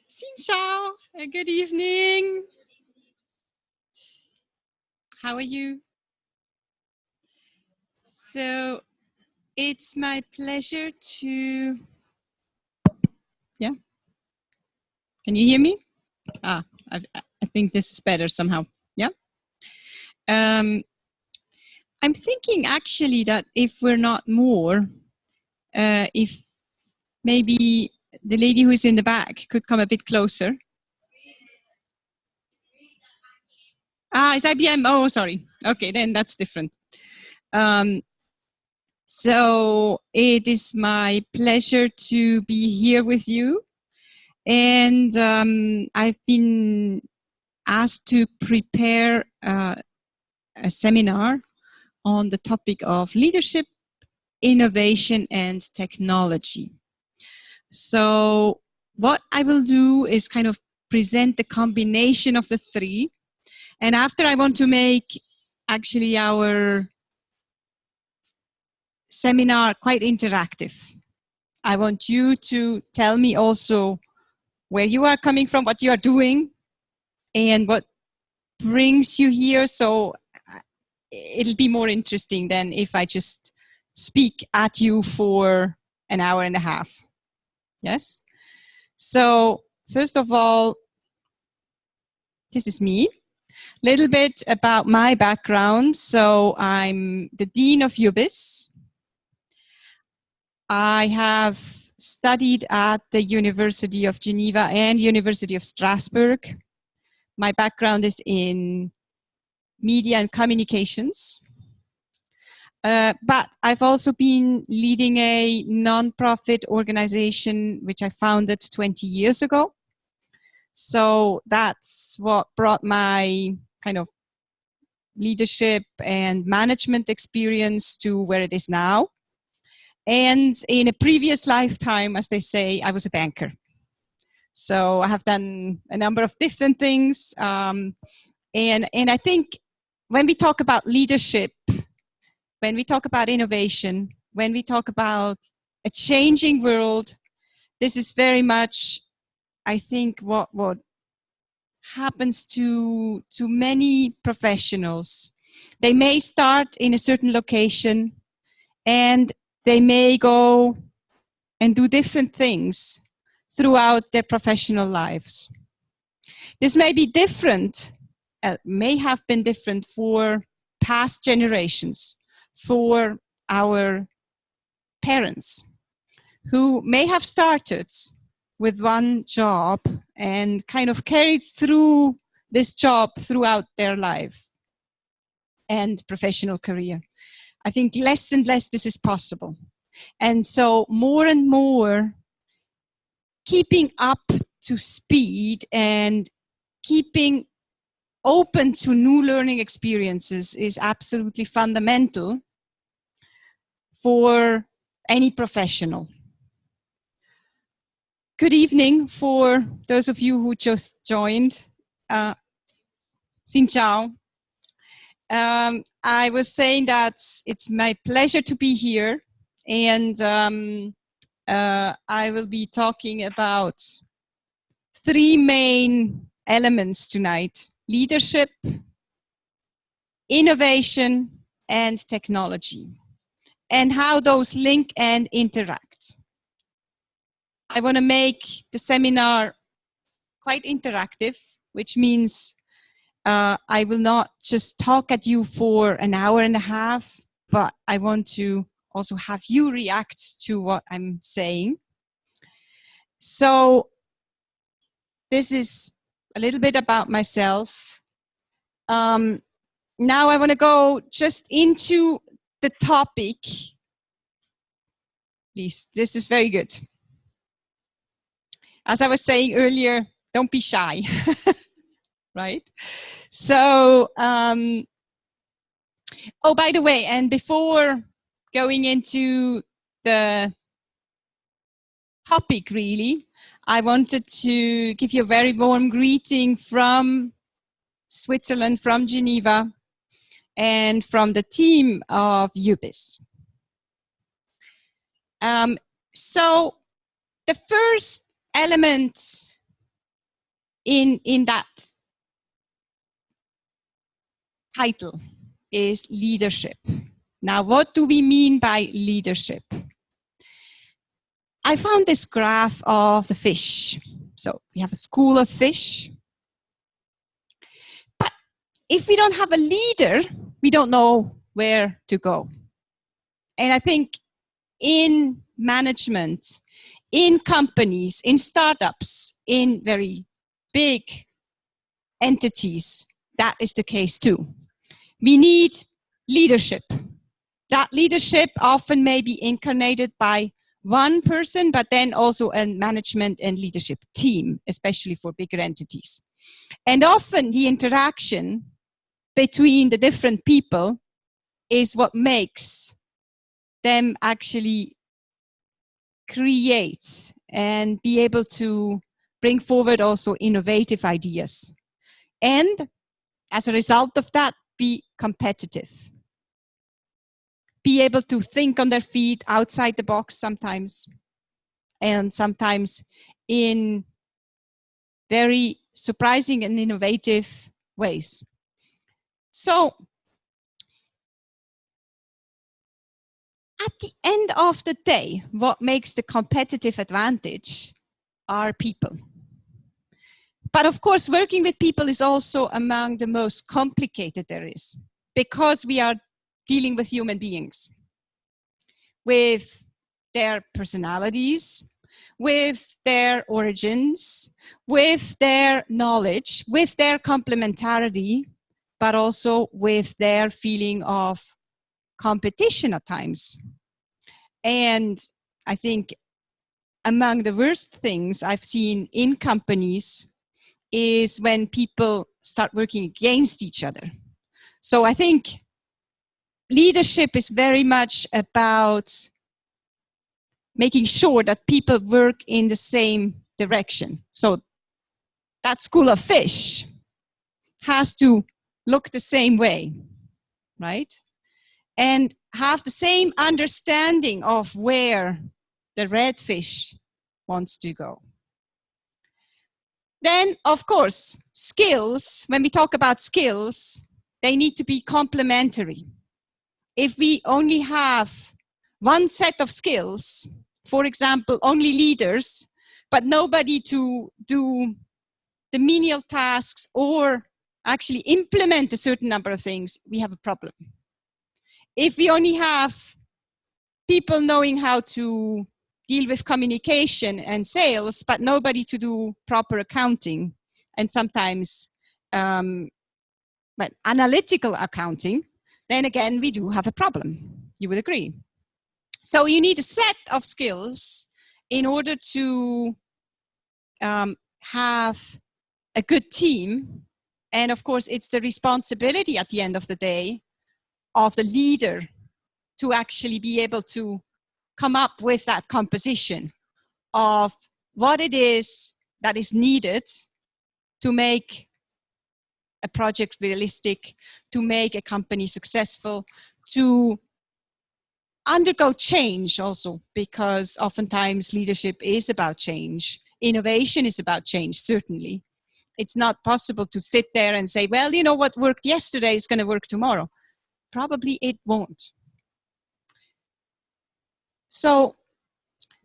Xin chào, good evening. How are you? So it's my pleasure to, yeah. Can you hear me? I think this is better somehow. Yeah. I'm thinking actually that if we're not more, if maybe the lady who is in the back could come a bit closer. It's IBM. Oh, sorry. Okay, then that's different. So it is my pleasure to be here with you. And I've been asked to prepare a seminar on the topic of leadership, innovation, and technology. So what I will do is kind of present the combination of the three. And after, I want to make actually our seminar quite interactive. I want you to tell me also where you are coming from, what you are doing, and what brings you here. So it'll be more interesting than if I just speak at you for an hour and a half. Yes? So first of all, this is me. Little bit about my background. So I'm the Dean of UBIS. I have studied at the University of Geneva and University of Strasbourg. My background is in media and communications. But I've also been leading a non-profit organization, which I founded 20 years ago. So that's what brought my kind of leadership and management experience to where it is now. And in a previous lifetime, as they say, I was a banker. So I have done a number of different things. And I think when we talk about leadership, when we talk about innovation, when we talk about a changing world, this is very much, I think, what happens to many professionals. They may start in a certain location and they may go and do different things throughout their professional lives. This may be different, may have been different for past generations, for our parents, who may have started with one job and kind of carried through this job throughout their life and professional career. I think less and less this is possible. And so more and more keeping up to speed and keeping open to new learning experiences is absolutely fundamental for any professional. Good evening for those of you who just joined. Xin chào. I was saying that it's my pleasure to be here, and I will be talking about three main elements tonight: leadership, innovation, and technology, and how those link and interact. I want to make the seminar quite interactive, which means I will not just talk at you for an hour and a half, but I want to also have you react to what I'm saying. So this is a little bit about myself. Now I want to go just into the topic. Please, this is very good. As I was saying earlier, don't be shy, right? So, oh, by the way, and before going into the topic, really, I wanted to give you a very warm greeting from Switzerland, from Geneva, and from the team of UBIS. So the first element in that title is leadership. Now, what do we mean by leadership? I found this graph of the fish. So we have a school of fish. But if we don't have a leader, we don't know where to go. And I think in management, in companies, in startups, in very big entities, that is the case too. We need leadership. That leadership often may be incarnated by one person, but then also a management and leadership team, especially for bigger entities. And often the interaction between the different people is what makes them actually create and be able to bring forward also innovative ideas. And as a result of that, be competitive. Be able to think on their feet, outside the box sometimes, and sometimes in very surprising and innovative ways. So, at the end of the day, what makes the competitive advantage are people. But of course, working with people is also among the most complicated there is, because we are dealing with human beings, with their personalities, with their origins, with their knowledge, with their complementarity, but also with their feeling of competition at times. And I think among the worst things I've seen in companies is when people start working against each other. So I think leadership is very much about making sure that people work in the same direction. So that school of fish has to look the same way, right? And have the same understanding of where the red fish wants to go. Then, of course, skills, when we talk about skills, they need to be complementary. If we only have one set of skills, for example, only leaders, but nobody to do the menial tasks or actually implement a certain number of things, we have a problem. If we only have people knowing how to deal with communication and sales, but nobody to do proper accounting and sometimes analytical accounting, then again, we do have a problem. You would agree. So you need a set of skills in order to have a good team. And of course, it's the responsibility at the end of the day of the leader to actually be able to come up with that composition of what it is that is needed to make a project realistic, to make a company successful, to undergo change also, because oftentimes leadership is about change. Innovation is about change, certainly. It's not possible to sit there and say, well, you know, what worked yesterday is going to work tomorrow. Probably it won't. So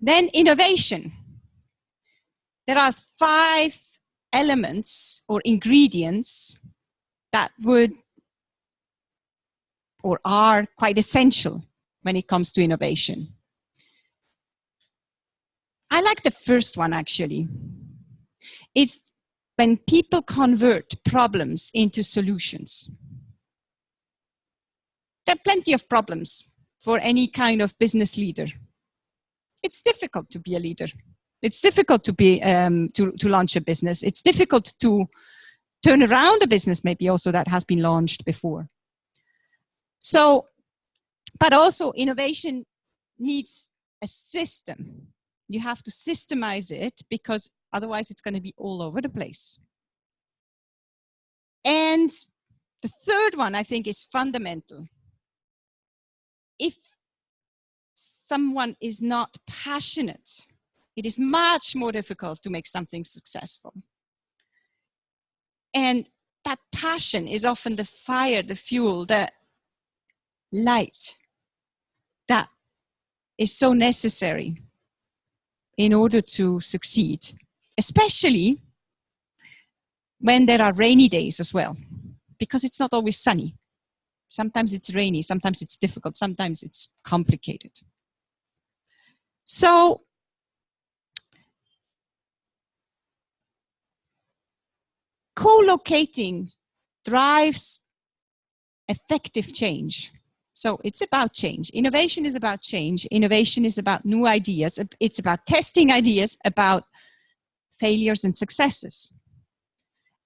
then innovation. There are 5 elements or ingredients that would or are quite essential when it comes to innovation. I like the first one, actually. It's when people convert problems into solutions. There are plenty of problems for any kind of business leader. It's difficult to be a leader. It's difficult to be to launch a business. It's difficult to turn around a business, maybe also that has been launched before. So, but also innovation needs a system. You have to systemize it because otherwise it's going to be all over the place. And the third one, I think, is fundamental. If someone is not passionate, it is much more difficult to make something successful. And that passion is often the fire, the fuel, the light that is so necessary in order to succeed, especially when there are rainy days as well, because it's not always sunny. Sometimes it's rainy, sometimes it's difficult, sometimes it's complicated. So co-locating drives effective change. So it's about change. Innovation is about change. Innovation is about new ideas. It's about testing ideas, about failures and successes.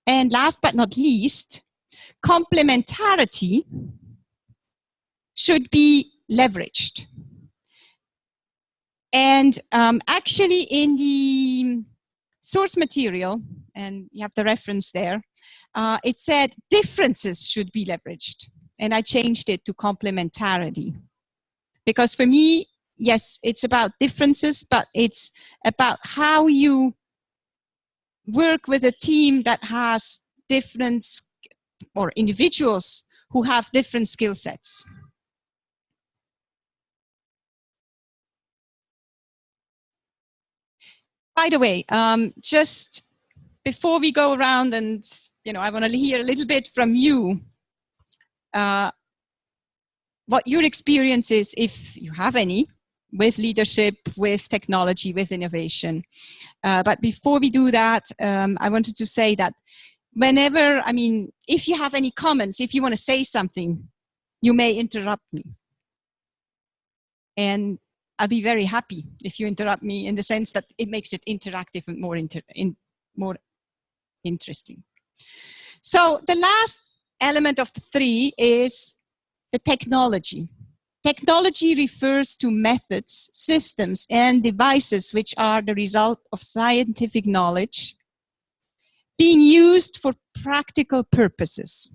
And last but not least, complementarity should be leveraged. And actually in the source material, and you have the reference there, it said differences should be leveraged. And I changed it to complementarity. Because for me, yes, it's about differences, but it's about how you work with a team that has different, or individuals who have different skill sets. By the way, just before we go around and, I want to hear a little bit from you, what your experience is, if you have any, with leadership, with technology, with innovation. But before we do that, I wanted to say that whenever, if you have any comments, if you want to say something, you may interrupt me. And I'll be very happy if you interrupt me, in the sense that it makes it interactive and more interesting. So the last element of the three is the technology. Technology refers to methods, systems, and devices which are the result of scientific knowledge being used for practical purposes.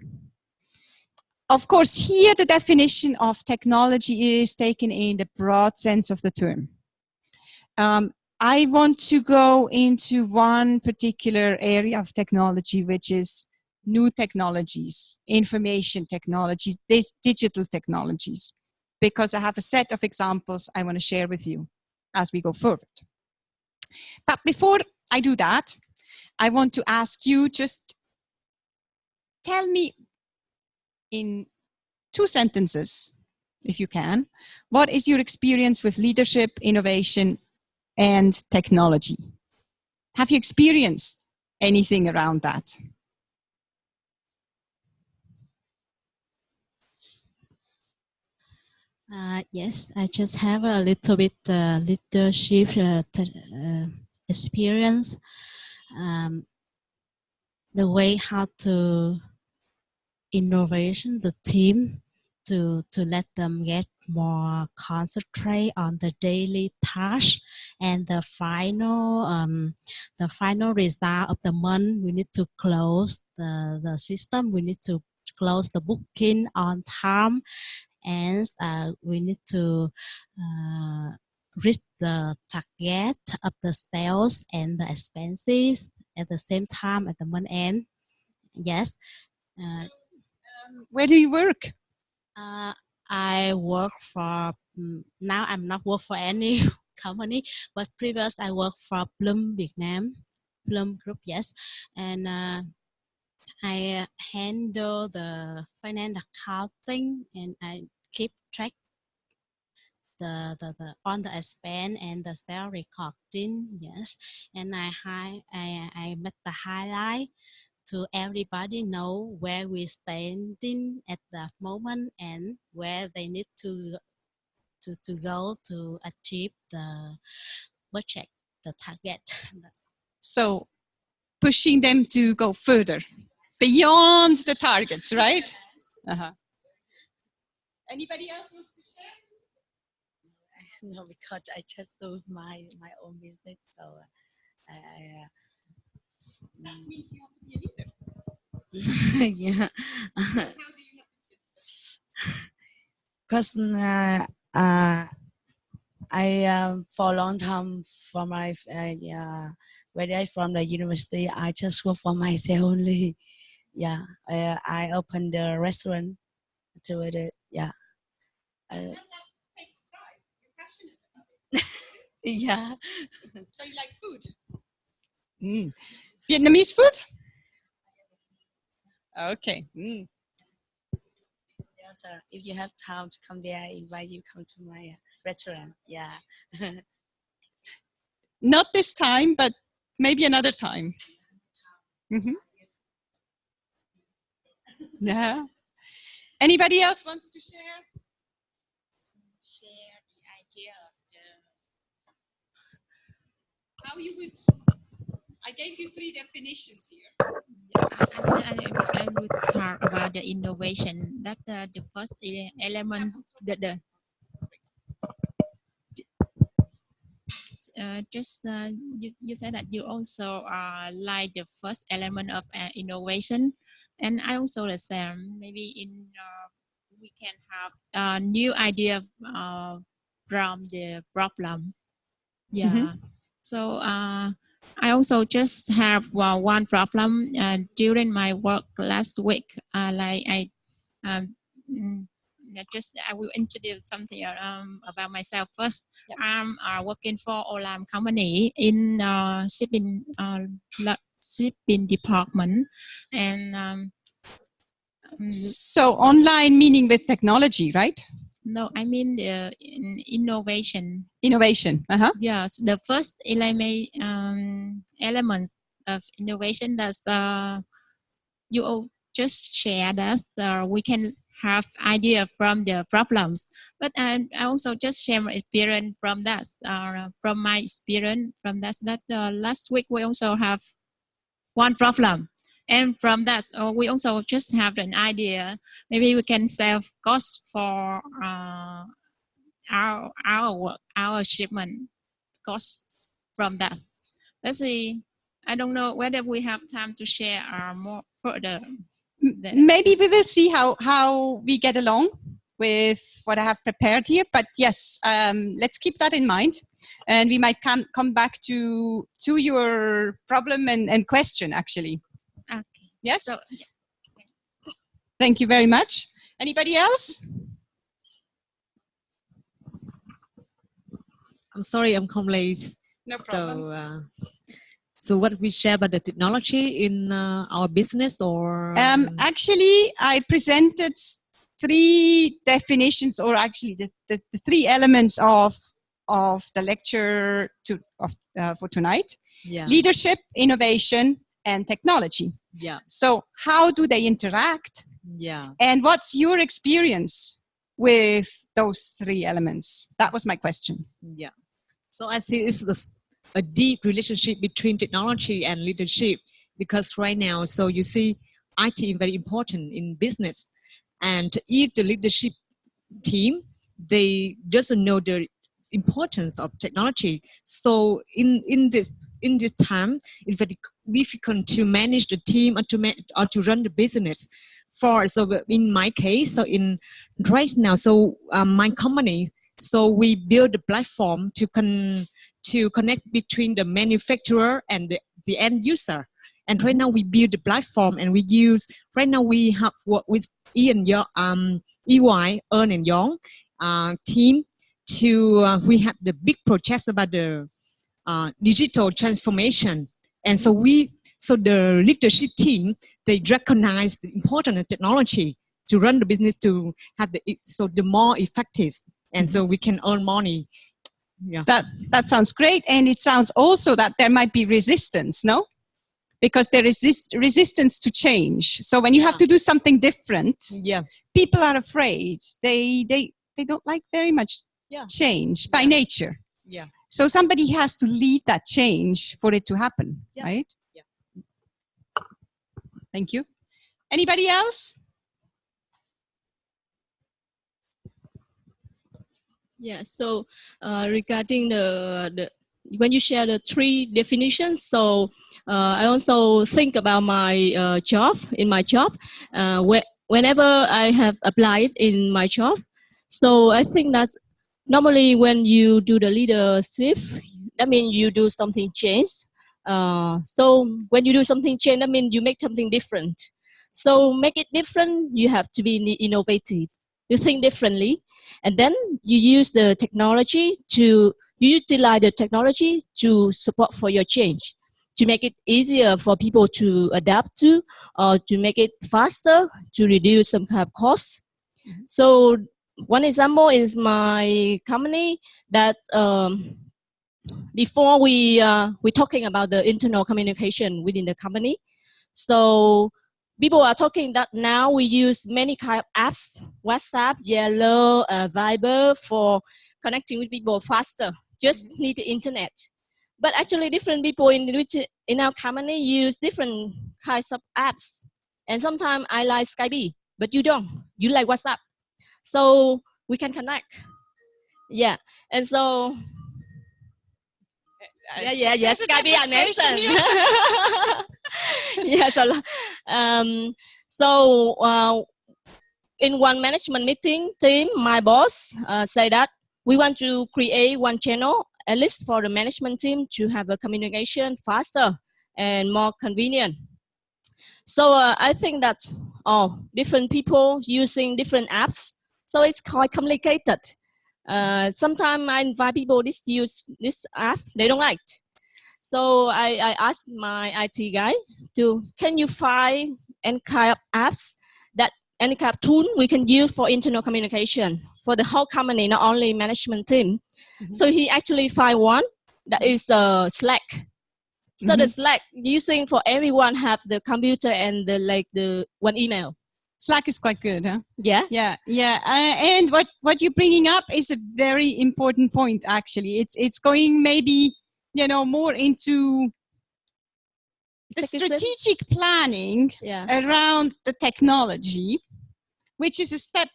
Of course, here the definition of technology is taken in the broad sense of the term. I want to go into one particular area of technology, which is new technologies, information technologies, digital technologies, because I have a set of examples I want to share with you as we go forward. But before I do that, I want to ask you, just tell me in 2 sentences, if you can, what is your experience with leadership, innovation, and technology? Have you experienced anything around that? Yes, I just have a little bit leadership experience. The way how to innovation the team to let them get more concentrate on the daily task, and the final result of the month, we need to close the system, we need to close the booking on time, and we need to reach the target of the sales and the expenses at the same time at the month end. Yes. Where do you work? I work for, now I'm not work for any company, but previous I work for Plum Vietnam, Plum Group, yes. And I handle the finance accounting, and I keep track the on the expense and the sales recording, yes. And I make the highlight to everybody know where we're standing at the moment and where they need to go to achieve the budget, the target. So pushing them to go further, beyond the targets, right? Uh-huh. Anybody else wants to share? No, because I just do my own business, so I That means you have to be a leader. yeah, How do you have to be? because I for a long time from my when I from the university, I just work for myself only. Yeah, I opened the restaurant to it. Yeah, And uh, that makes pride. You're passionate about it. yeah. So you like food? Mm. Vietnamese food? Okay. Mm. If you have time to come there, I invite you come to my restaurant. Yeah. Not this time, but maybe another time. Mhm. Yeah. Anybody else wants to share? Share the idea of How you would? I gave you 3 definitions here. I would talk about the innovation. That the first element, you said that you also like the first element of innovation, and I also the same. Maybe in we can have a new idea from the problem. Yeah. So I also just have one problem during my work last week. Like um, mm, I will introduce something about myself first. Yep. I'm working for Olam company in shipping department, and So online meaning with technology, right? no, I mean the innovation. Innovation. Uh-huh. Yes, the first elements of innovation that's you just share that we can have idea from the problems, but I also just share my experience from that. From my experience from that last week we also have one problem, and from that we also just have an idea. Maybe we can save cost for our work, our shipment cost from that. Let's see. I don't know whether we have time to share more further. Maybe we will see how we get along with what I have prepared here. But yes, let's keep that in mind, and we might come back to your problem and question actually. Okay. Yes. So, Thank you very much. Anybody else? I'm sorry, I'm come late. No problem. So what we share about the technology in our business or? Actually, I presented 3 definitions, or actually the 3 elements of the lecture for tonight. Yeah. Leadership, innovation, and technology. Yeah. So how do they interact? Yeah. And what's your experience with those 3 elements? That was my question. Yeah. So I see it's a deep relationship between technology and leadership, because right now, so you see IT is very important in business. And if the leadership team, they doesn't know the importance of technology. So in this time, it's very difficult to manage the team or to run the business. So in my case, so in right now, so my company, so we build a platform to connect between the manufacturer and the end user. And right now we build the platform, and right now we have worked with EY, Ernst and Young team to we have the big projects about the digital transformation. And so the leadership team, they recognize the importance of technology to run the business, to have the more effective, and so we can earn money. Yeah. That sounds great. And it sounds also that there might be resistance, no? Because there is resistance to change. So when you have to do something different, people are afraid. They don't like very much change by nature. Yeah. So somebody has to lead that change for it to happen, right? Yeah. Thank you. Anybody else? Yeah. So regarding the when you share the 3 definitions, so I also think about my job. In my job, whenever I have applied in my job, so I think that's normally when you do the leadership, that means you do something change. So when you do something change, that means you make something different. So make it different, you have to be innovative. You think differently, and then you use the technology to utilize the technology to support for your change, to make it easier for people to adapt to, or to make it faster, to reduce some kind of costs. So one example is my company that before we talking about the internal communication within the company. So people are talking that now we use many kind of apps, WhatsApp, Yellow, Viber for connecting with people faster. Just need the internet. But actually different people in our company use different kinds of apps. And sometimes I like Skype, but you don't. You like WhatsApp. So we can connect. Yeah. And so yeah. Skype I mentioned. So in one management meeting team, my boss said that we want to create one channel, at least for the management team, to have a communication faster and more convenient. So I think that different people using different apps, so it's quite complicated. Sometimes I invite people to use this app, they don't like it. So I asked my IT guy can you find any kind of apps, any kind of tool we can use for internal communication for the whole company, not only management team. So he actually found one that is Slack. So the Slack using for everyone have the computer and the one email. Slack is quite good, huh? Yeah. And what you're bringing up is a very important point. Actually, it's going maybe more into the strategic planning around the technology, which is a step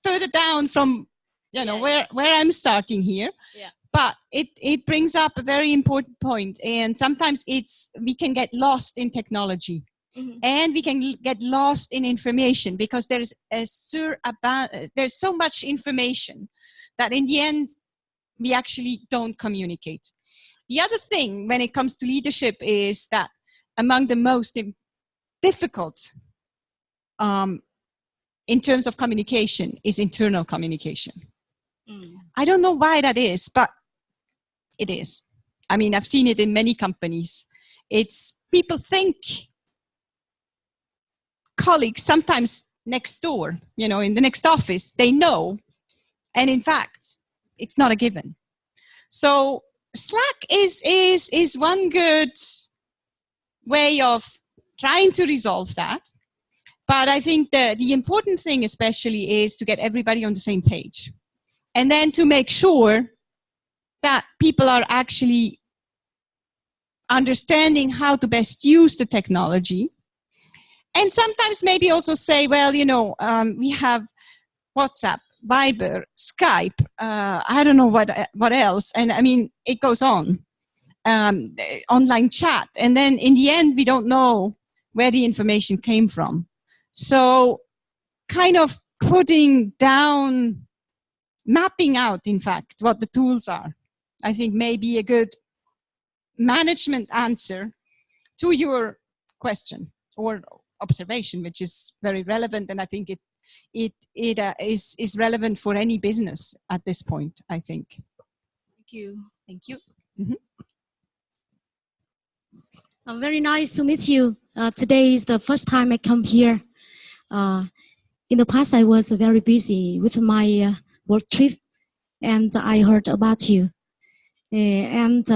further down from where I'm starting here. Yeah. But it brings up a very important point, and sometimes we can get lost in technology. And we can get lost in information because there's so much information that in the end we actually don't communicate. The other thing when it comes to leadership is that among the most difficult in terms of communication is internal communication. I don't know why that is, but it is. I mean, I've seen it in many companies. It's people think colleagues sometimes next door, in the next office, they know. And in fact, it's not a given. So Slack is one good way of trying to resolve that. But I think the important thing especially is to get everybody on the same page. And then to make sure that people are actually understanding how to best use the technology. And sometimes maybe also say, well, we have WhatsApp, Viber, Skype, I don't know what else. And I mean, it goes on. Online chat. And then in the end, we don't know where the information came from. So kind of putting down, mapping out, in fact, what the tools are, I think may be a good management answer to your question or observation, which is very relevant. And I think it is relevant for any business at this point, I think. Thank you. Very nice to meet you. Today is the first time I come here. In the past, I was very busy with my work trip, and I heard about you. And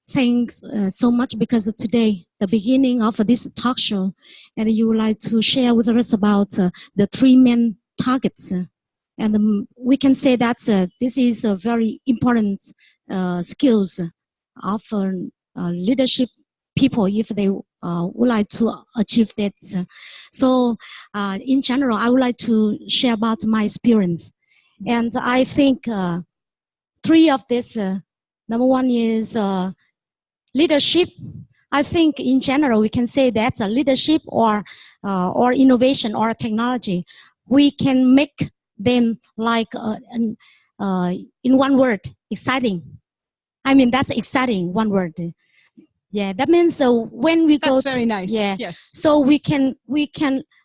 thanks so much because today, the beginning of this talk show, and you would like to share with us about the 3 main targets. And we can say that this is a very important skills of leadership people if they would like to achieve that. So in general, I would like to share about my experience. And I think three of this. Number one is leadership. I think in general we can say that's a leadership or innovation or technology. We can make them like in one word, exciting. I mean, that's exciting, one word. Yeah, that means when we go. That's very nice. Yeah. Yes. So we can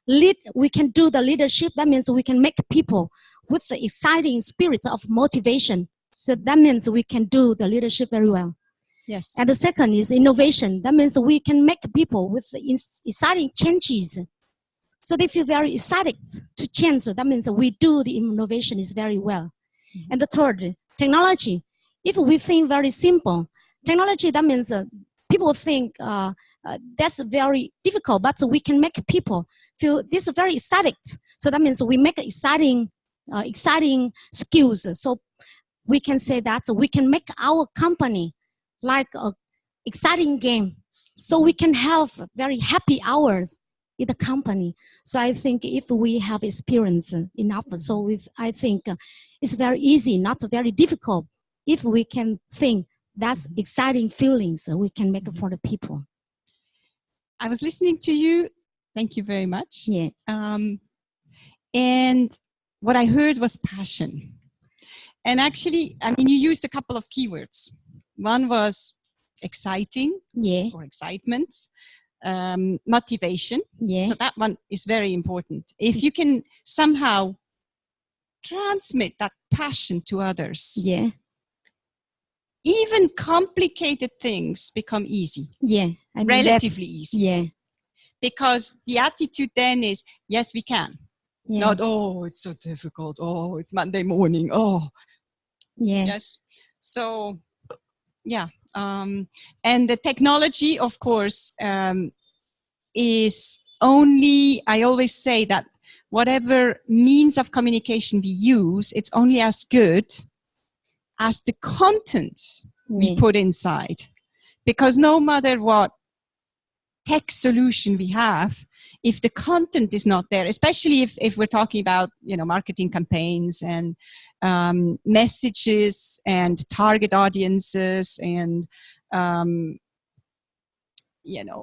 lead. We can do the leadership. That means we can make people with the exciting spirit of motivation. So that means we can do the leadership very well. Yes. And the second is innovation. That means we can make people with exciting changes. So they feel very excited to change. So that means we do the innovation is very well. Mm-hmm. And the third, technology. If we think very simple, technology, that means people think that's very difficult, but we can make people feel this is very exciting. So that means we make exciting skills. So we can say that we can make our company like an exciting game. So we can have very happy hours in the company. So I think if we have experience enough, so I think it's very easy, not very difficult. If we can think that's exciting feelings, we can make it for the people. I was listening to you. Thank you very much. Yeah. And what I heard was passion. And actually, I mean, you used a couple of keywords. One was exciting, yeah, or excitement, motivation. Yeah. So that one is very important. If you can somehow transmit that passion to others, yeah, even complicated things become easy. Yeah. I mean, relatively easy. Yeah. Because the attitude then is, yes, we can. Yeah. Not, oh, it's so difficult. Oh, it's Monday morning. Oh, yeah. Yes. So, yeah. And the technology, of course, is only, I always say that whatever means of communication we use, it's only as good as the content we put inside. Because no matter what tech solution we have, if the content is not there, especially if we're talking about, marketing campaigns and messages and target audiences and,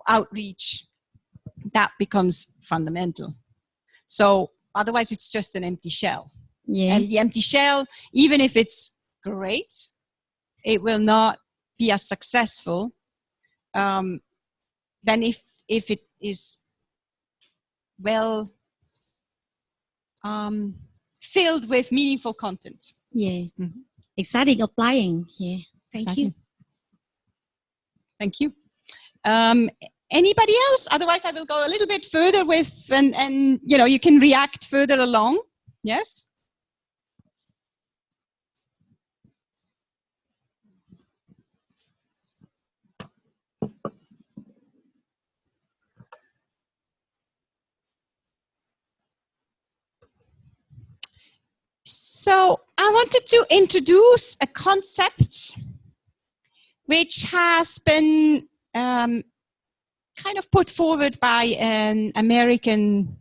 outreach, that becomes fundamental. So otherwise it's just an empty shell. Yeah. And the empty shell, even if it's great, it will not be as successful than if it is well filled with meaningful content. Yeah. Mm-hmm. Exciting applying. Yeah. Thank you. Thank you. Anybody else? Otherwise, I will go a little bit further with, and you can react further along. Yes? So I wanted to introduce a concept which has been kind of put forward by an American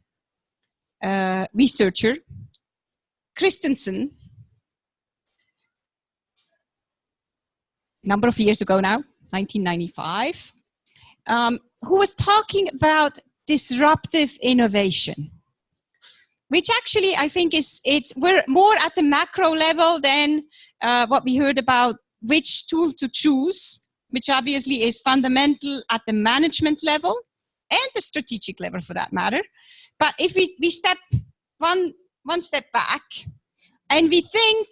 researcher, Christensen, a number of years ago now, 1995, who was talking about disruptive innovation. Which actually I think we're more at the macro level than what we heard about which tool to choose, which obviously is fundamental at the management level and the strategic level for that matter. But if we step one step back and we think,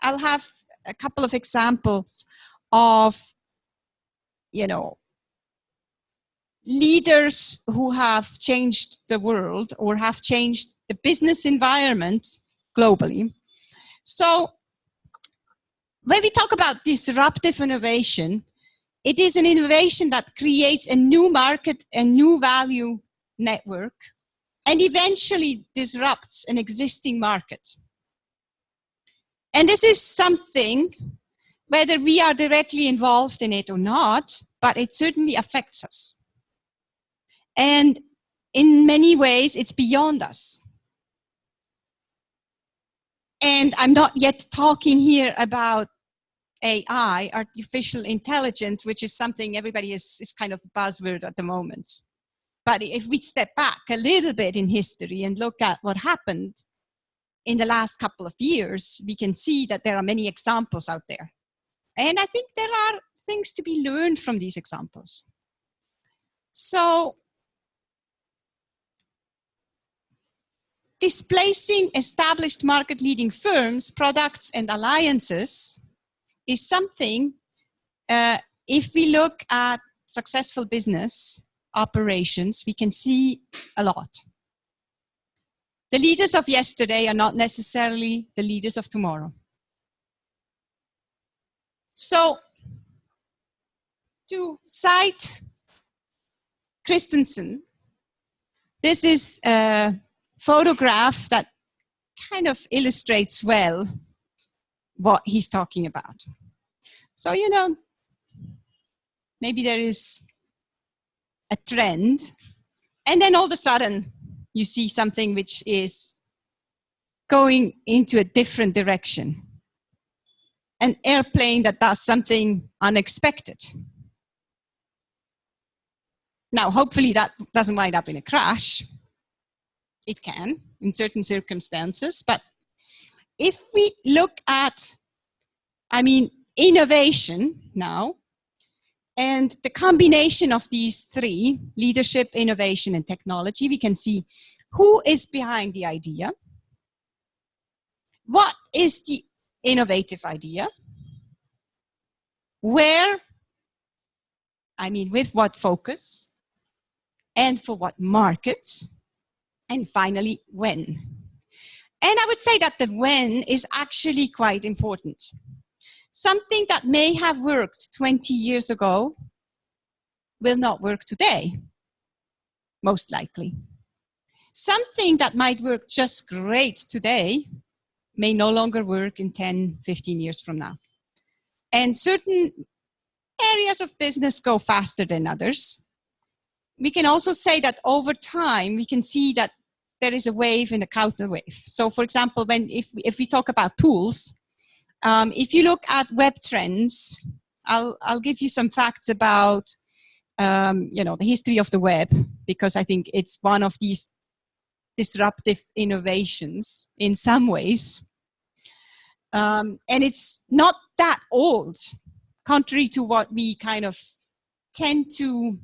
I'll have a couple of examples of, leaders who have changed the world or have changed the business environment globally. So when we talk about disruptive innovation, it is an innovation that creates a new market, a new value network, and eventually disrupts an existing market. And this is something, whether we are directly involved in it or not, but it certainly affects us. And in many ways, it's beyond us. And I'm not yet talking here about AI, artificial intelligence, which is something everybody is kind of a buzzword at the moment. But if we step back a little bit in history and look at what happened in the last couple of years, we can see that there are many examples out there. And I think there are things to be learned from these examples. So, displacing established market-leading firms, products, and alliances is something, if we look at successful business operations, we can see a lot. The leaders of yesterday are not necessarily the leaders of tomorrow. So, to cite Christensen, this is a photograph that kind of illustrates well what he's talking about. So, you know, maybe there is a trend, and then all of a sudden you see something which is going into a different direction. An airplane that does something unexpected. Now, hopefully that doesn't wind up in a crash. It can, in certain circumstances, but if we look at, innovation now, and the combination of these three, leadership, innovation, and technology, we can see who is behind the idea, what is the innovative idea, where, with what focus, and for what markets, and finally, when. And I would say that the when is actually quite important. Something that may have worked 20 years ago will not work today, most likely. Something that might work just great today may no longer work in 10, 15 years from now. And certain areas of business go faster than others. We can also say that over time, we can see that there is a wave and a counter wave. So for example, if we talk about tools, if you look at web trends, I'll give you some facts about the history of the web, because I think it's one of these disruptive innovations in some ways. And it's not that old, contrary to what we kind of tend to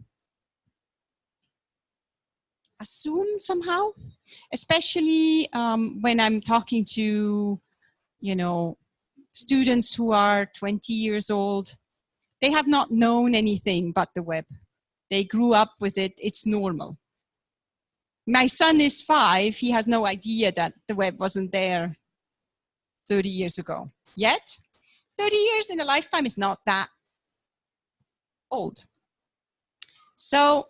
assume somehow, especially when I'm talking to, students who are 20 years old. They have not known anything but the web. They grew up with it. It's normal. My son is 5. He has no idea that the web wasn't there 30 years ago. Yet, 30 years in a lifetime is not that old. So,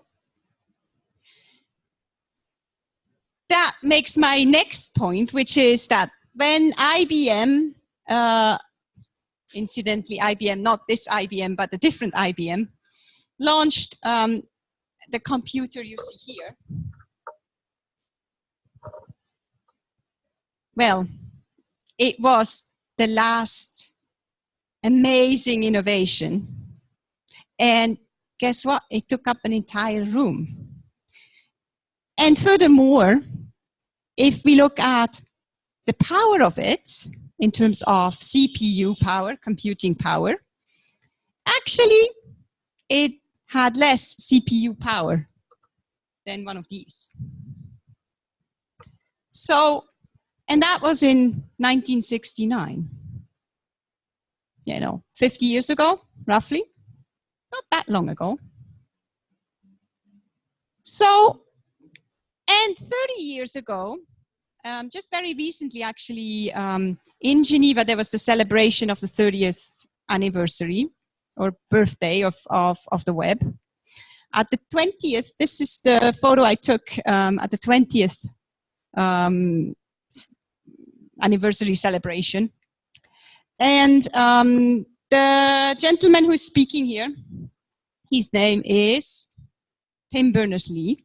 that makes my next point, which is that when IBM, incidentally IBM, not this IBM, but a different IBM, launched the computer you see here. Well, it was the last amazing innovation. And guess what? It took up an entire room. And furthermore, if we look at the power of it in terms of CPU power, computing power, actually it had less CPU power than one of these. So, and that was in 1969. 50 years ago, roughly. Not that long ago. So, and 30 years ago, just very recently actually, in Geneva, there was the celebration of the 30th anniversary or birthday of the web. At the 20th, this is the photo I took at the 20th anniversary celebration. And the gentleman who's speaking here, his name is Tim Berners-Lee.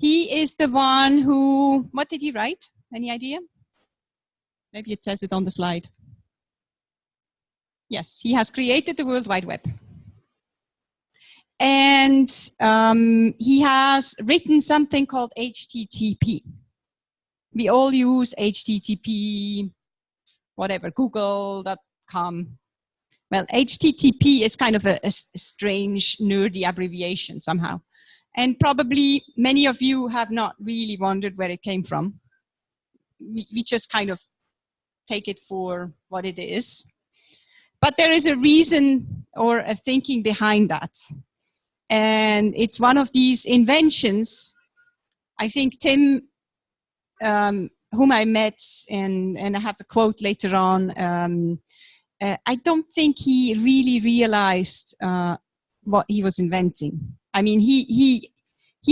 He is the one who, what did he write? Any idea? Maybe it says it on the slide. Yes, he has created the World Wide Web. And he has written something called HTTP. We all use HTTP, whatever, google.com. Well, HTTP is kind of a strange, nerdy abbreviation somehow. And probably many of you have not really wondered where it came from. We just kind of take it for what it is. But there is a reason or a thinking behind that. And it's one of these inventions. I think Tim, whom I met, and I have a quote later on, I don't think he really realized what he was inventing. I mean, he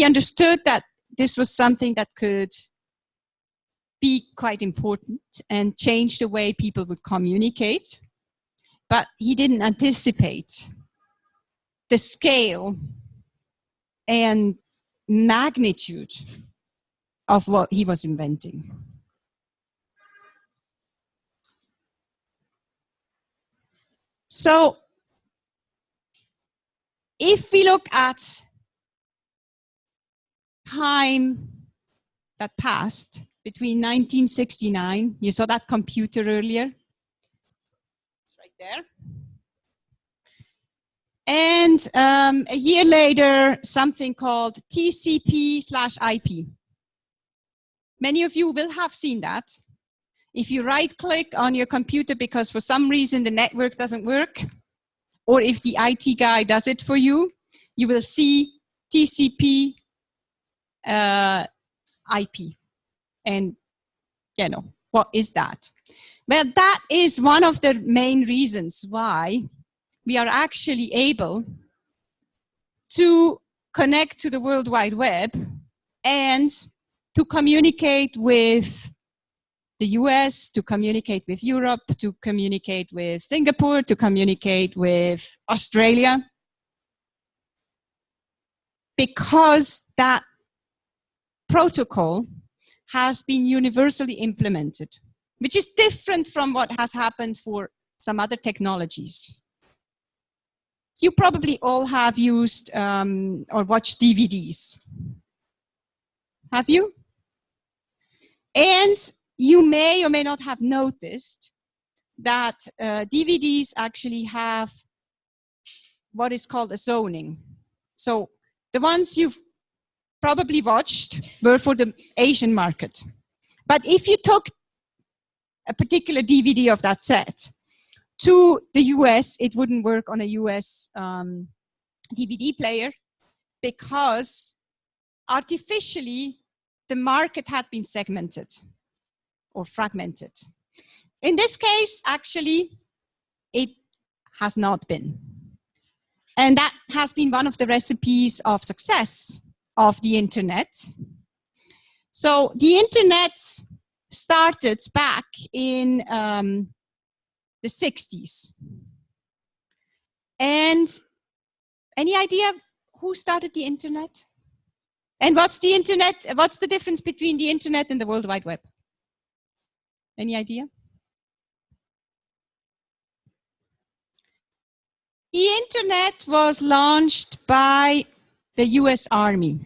understood that this was something that could be quite important and change the way people would communicate, but he didn't anticipate the scale and magnitude of what he was inventing. So, if we look at time that passed between 1969, you saw that computer earlier, it's right there. And a year later, something called TCP/IP. Many of you will have seen that. If you right-click on your computer because for some reason the network doesn't work, or if the IT guy does it for you, you will see TCP IP. And, you know, what is that? Well, that is one of the main reasons why we are actually able to connect to the World Wide Web and to communicate with the US, to communicate with Europe, to communicate with Singapore, to communicate with Australia, because that protocol has been universally implemented, which is different from what has happened for some other technologies. You probably all have used or watched DVDs. Have you? And you may or may not have noticed that DVDs actually have what is called a zoning. So the ones you've probably watched were for the Asian market. But if you took a particular DVD of that set to the US, it wouldn't work on a US DVD player because artificially the market had been segmented or fragmented. In this case, actually, it has not been. And that has been one of the recipes of success of the internet. So the internet started back in the 60s. And any idea who started the internet? And what's the internet? What's the difference between the internet and the World Wide Web? Any idea? The internet was launched by the US Army.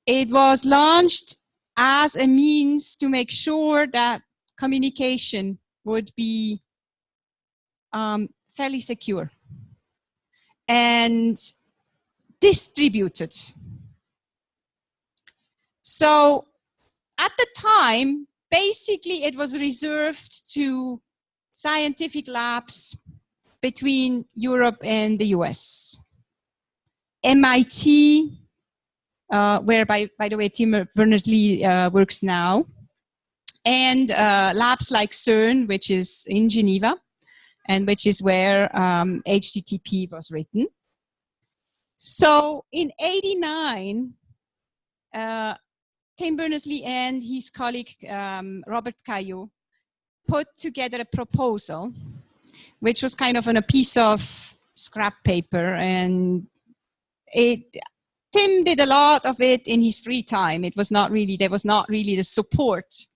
It was launched as a means to make sure that communication would be fairly secure and distributed. So at the time, basically it was reserved to scientific labs between Europe and the US. MIT, where by the way Tim Berners-Lee works now, and labs like CERN, which is in Geneva, and which is where HTTP was written. So in '89, Tim Berners-Lee and his colleague Robert Caillot put together a proposal, which was kind of on a piece of scrap paper, and Tim did a lot of it in his free time. It was not really, there was not really the support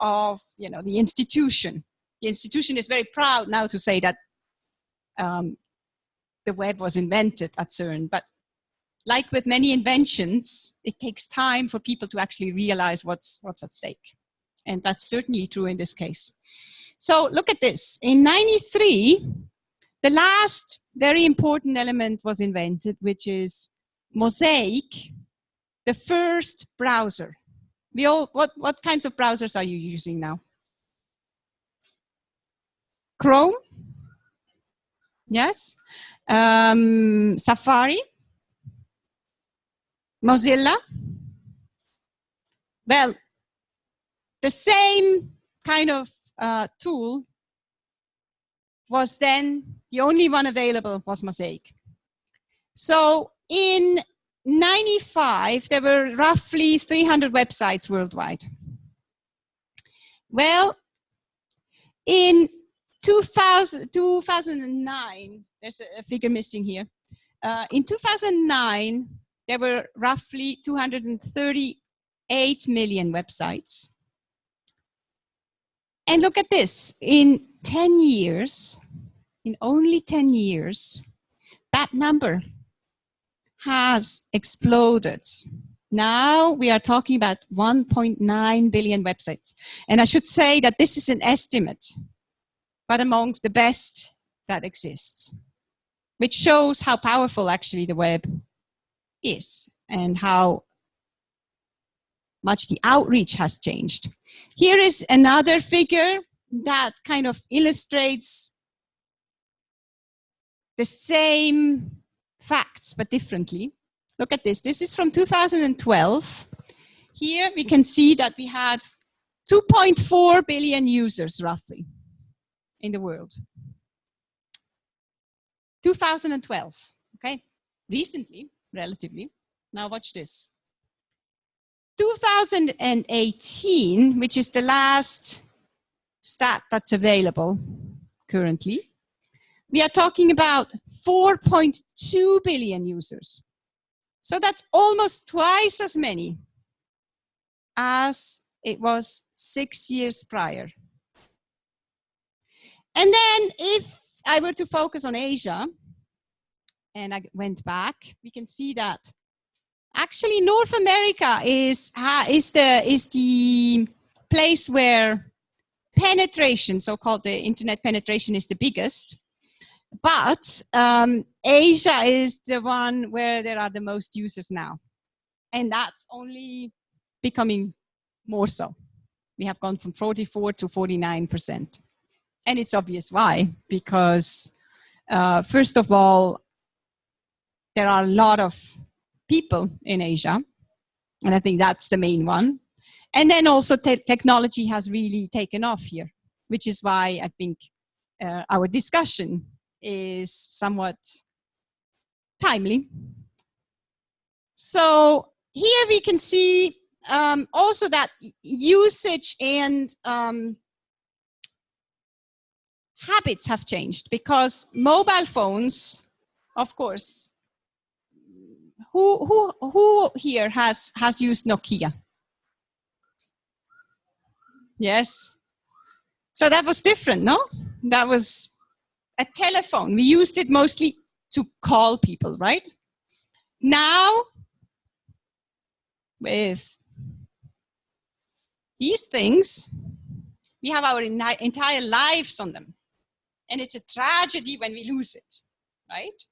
of, you know, the institution. The institution is very proud now to say that the web was invented at CERN, but like with many inventions, it takes time for people to actually realize what's at stake. And that's certainly true in this case. So look at this. In '93, the last very important element was invented, which is Mosaic, the first browser. What kinds of browsers are you using now? Chrome? Yes. Safari? Mozilla? Well, the same kind of tool was then, the only one available was Mosaic. So in '95, there were roughly 300 websites worldwide. Well, in 2009, there's a figure missing here. In 2009, there were roughly 238 million websites. And look at this, in 10 years, in only 10 years, that number has exploded. Now we are talking about 1.9 billion websites. And I should say that this is an estimate, but amongst the best that exists, which shows how powerful actually the web is and how much the outreach has changed. Here is another figure that kind of illustrates the same facts, but differently. Look at this. This is from 2012. Here we can see that we had 2.4 billion users, roughly, in the world. 2012, okay? Recently, relatively. Now watch this. 2018, which is the last stat that's available currently, we are talking about 4.2 billion users. So that's almost twice as many as it was 6 years prior. And then if I were to focus on Asia, and I went back, we can see that actually North America is the place where penetration, so-called the internet penetration, is the biggest. But Asia is the one where there are the most users now. And that's only becoming more so. We have gone from 44 to 49%. And it's obvious why, because first of all, there are a lot of people in Asia, and I think that's the main one. And then also technology has really taken off here, which is why I think our discussion is somewhat timely. So here we can see also that usage and habits have changed, because mobile phones, of course, who here has used Nokia? Yes. So that was different, no? That was a telephone. We used it mostly to call people, right? Now, with these things, we have our entire lives on them. And it's a tragedy when we lose it, right?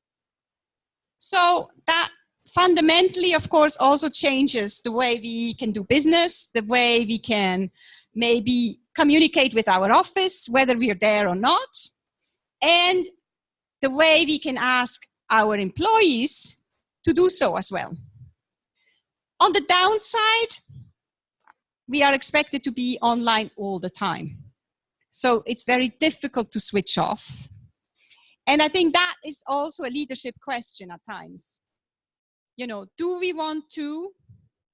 So that fundamentally, of course, also changes the way we can do business, the way we can maybe communicate with our office, whether we are there or not, and the way we can ask our employees to do so as well. On the downside, we are expected to be online all the time. So it's very difficult to switch off. And I think that is also a leadership question at times. You know, do we want to,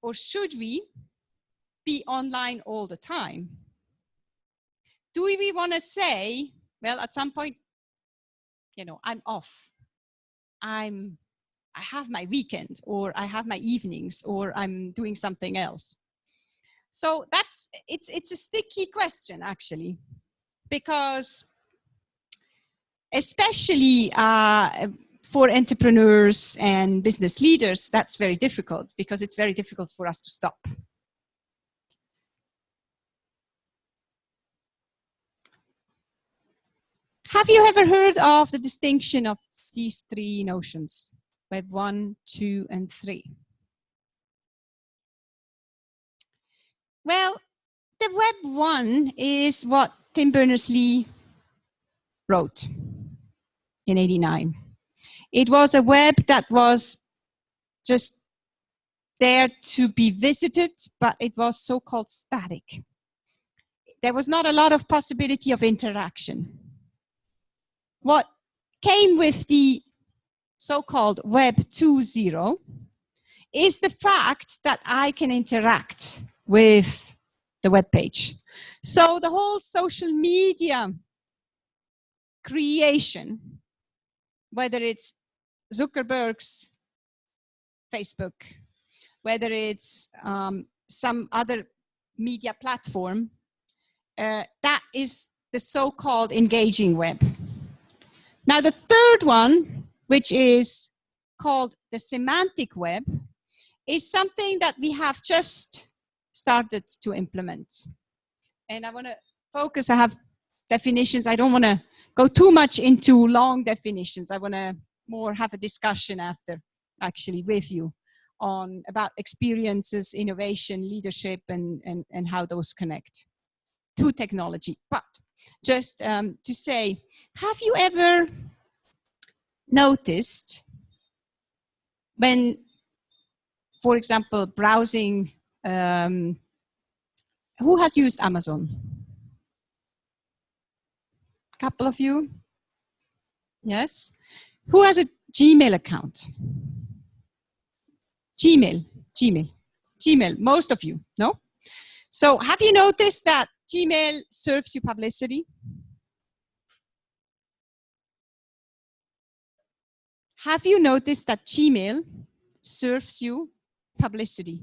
or should we be online all the time? Do we want to say, well, at some point, you know, I'm off. I have my weekend, or I have my evenings, or I'm doing something else. So it's a sticky question actually, because especially for entrepreneurs and business leaders, that's very difficult, because it's very difficult for us to stop. Have you ever heard of the distinction of these three notions? Web 1, 2, and 3. Well, the Web 1 is what Tim Berners-Lee wrote in '89. It was a web that was just there to be visited, but it was so-called static. There was not a lot of possibility of interaction. What came with the so-called Web 2.0 is the fact that I can interact with the web page. So the whole social media creation, whether it's Zuckerberg's Facebook, whether it's some other media platform, that is the so-called engaging web. Now the third one, which is called the semantic web, is something that we have just started to implement. And I want to focus, I have definitions. I don't want to go too much into long definitions. I want to more have a discussion after, actually, with you on about experiences, innovation, leadership, and how those connect to technology. But just to say, have you ever noticed when, for example, browsing, who has used Amazon? A couple of you? Yes? Who has a Gmail account? Gmail, most of you, no? So have you noticed that Gmail serves you publicity? Have you noticed that Gmail serves you publicity?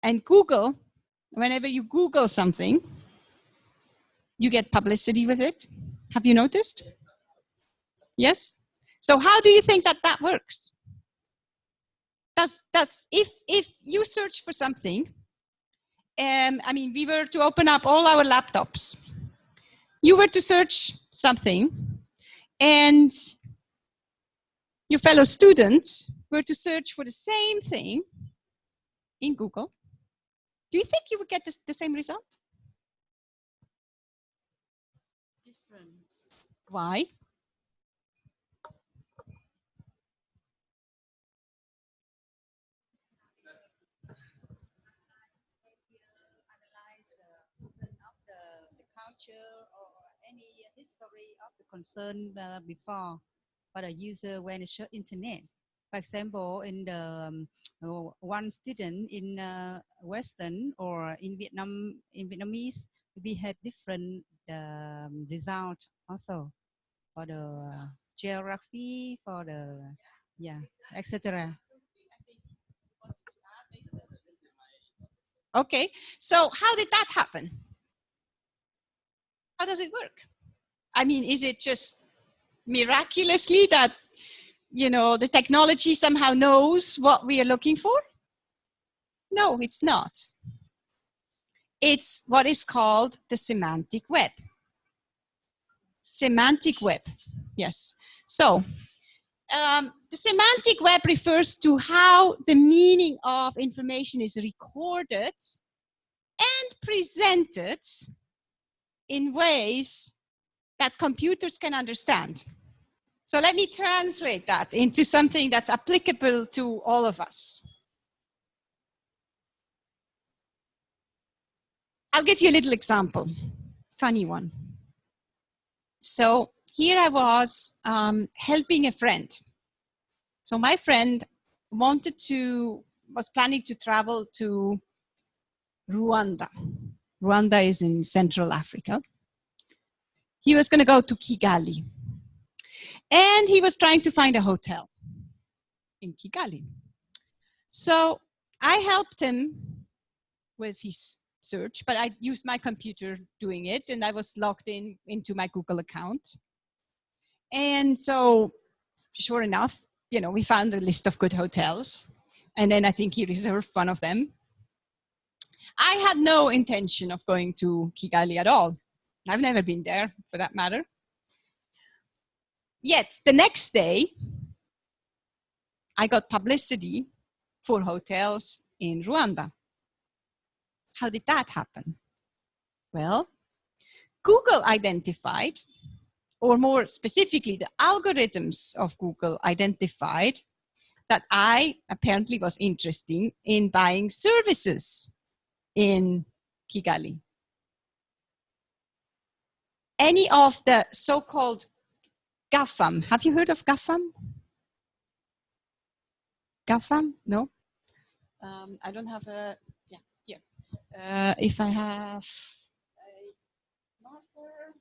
And Google, whenever you Google something, you get publicity with it. Have you noticed? Yes? So how do you think that that works? If you search for something, I mean, we were to open up all our laptops. You were to search something, and your fellow students were to search for the same thing in Google. Do you think you would get the same result? Different. Why? Or any history of the concern before for the user when it shows internet. For example, in the one student in Western or in Vietnamese, we have different result also for the geography, for the etc. Okay, so how did that happen? How does it work? I mean, is it just miraculously that, you know, the technology somehow knows what we are looking for? No, it's not. It's what is called the semantic web. Semantic web, yes. So, the semantic web refers to how the meaning of information is recorded and presented in ways that computers can understand. So let me translate that into something that's applicable to all of us. I'll give you a little example, funny one. So here I was helping a friend. So my friend was planning to travel to Rwanda. Rwanda is in Central Africa. He was going to go to Kigali. And he was trying to find a hotel in Kigali. So I helped him with his search, but I used my computer doing it, and I was logged into my Google account. And so, sure enough, you know, we found a list of good hotels, and then I think he reserved one of them. I had no intention of going to Kigali at all. I've never been there, for that matter. Yet, the next day, I got publicity for hotels in Rwanda. How did that happen? Well, Google identified, or more specifically, the algorithms of Google identified that I apparently was interested in buying services in Kigali. Any of the so-called GAFAM, have you heard of GAFAM? GAFAM? No? I don't have a, yeah, here. If I have a marker.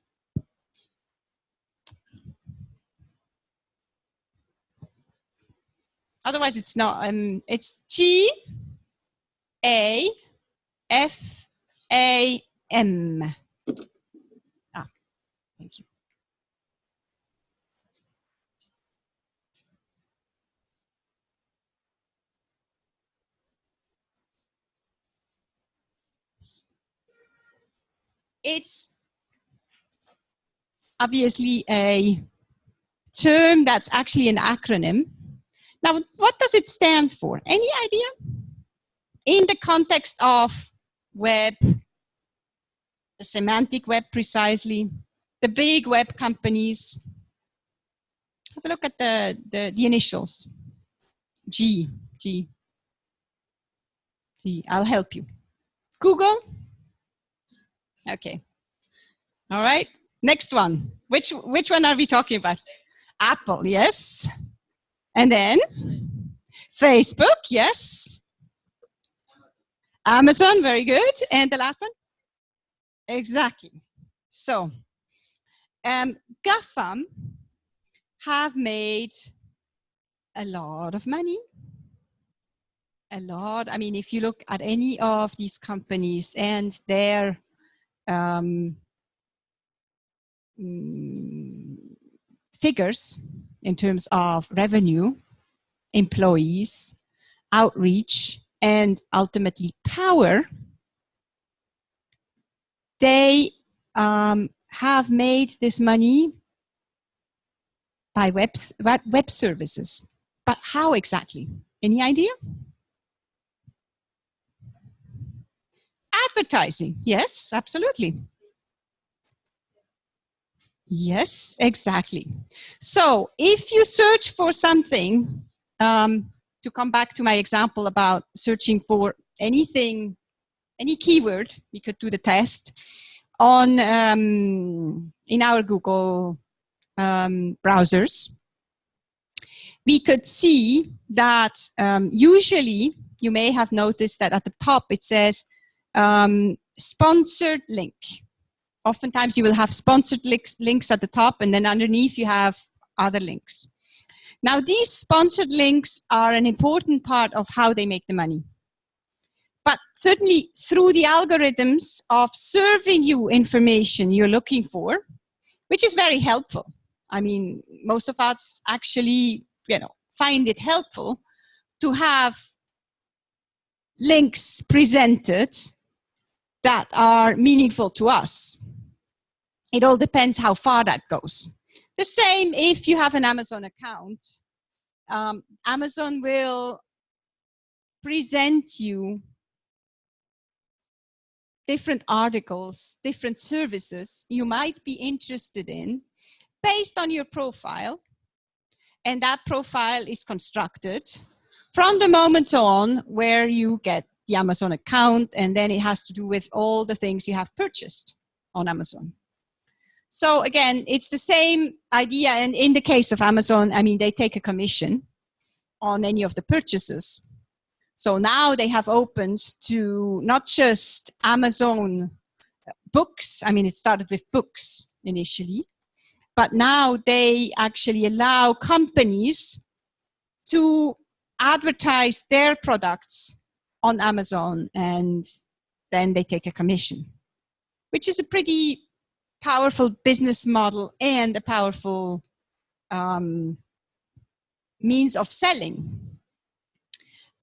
Otherwise it's not, it's GAFAM. Thank you. It's obviously a term that's actually an acronym. Now, what does it stand for? Any idea? In the context of web, the semantic web precisely, the big web companies. Have a look at the initials. G. I'll help you. Google? Okay. All right. Next one. Which one are we talking about? Apple, yes. And then Facebook, yes. Amazon, very good. And the last one? Exactly. So, GAFAM have made a lot of money. A lot. I mean, if you look at any of these companies and their figures in terms of revenue, employees, outreach, and ultimately power, they have made this money by web services. But how exactly? Any idea? Advertising, yes, absolutely. Yes, exactly. So if you search for something, to come back to my example about searching for anything, any keyword, we could do the test on in our Google browsers. We could see that usually you may have noticed that at the top it says sponsored link. Oftentimes you will have sponsored links at the top, and then underneath you have other links. Now these sponsored links are an important part of how they make the money. But certainly through the algorithms of serving you information you're looking for, which is very helpful. I mean, most of us actually, find it helpful to have links presented that are meaningful to us. It all depends how far that goes. The same if you have an Amazon account. Amazon will present you different articles, different services you might be interested in based on your profile. And that profile is constructed from the moment on where you get the Amazon account, and then it has to do with all the things you have purchased on Amazon. So again, it's the same idea. And in the case of Amazon, I mean, they take a commission on any of the purchases. So now they have opened to not just Amazon books. I mean, it started with books initially, but now they actually allow companies to advertise their products on Amazon and then they take a commission, which is a pretty powerful business model and a powerful means of selling.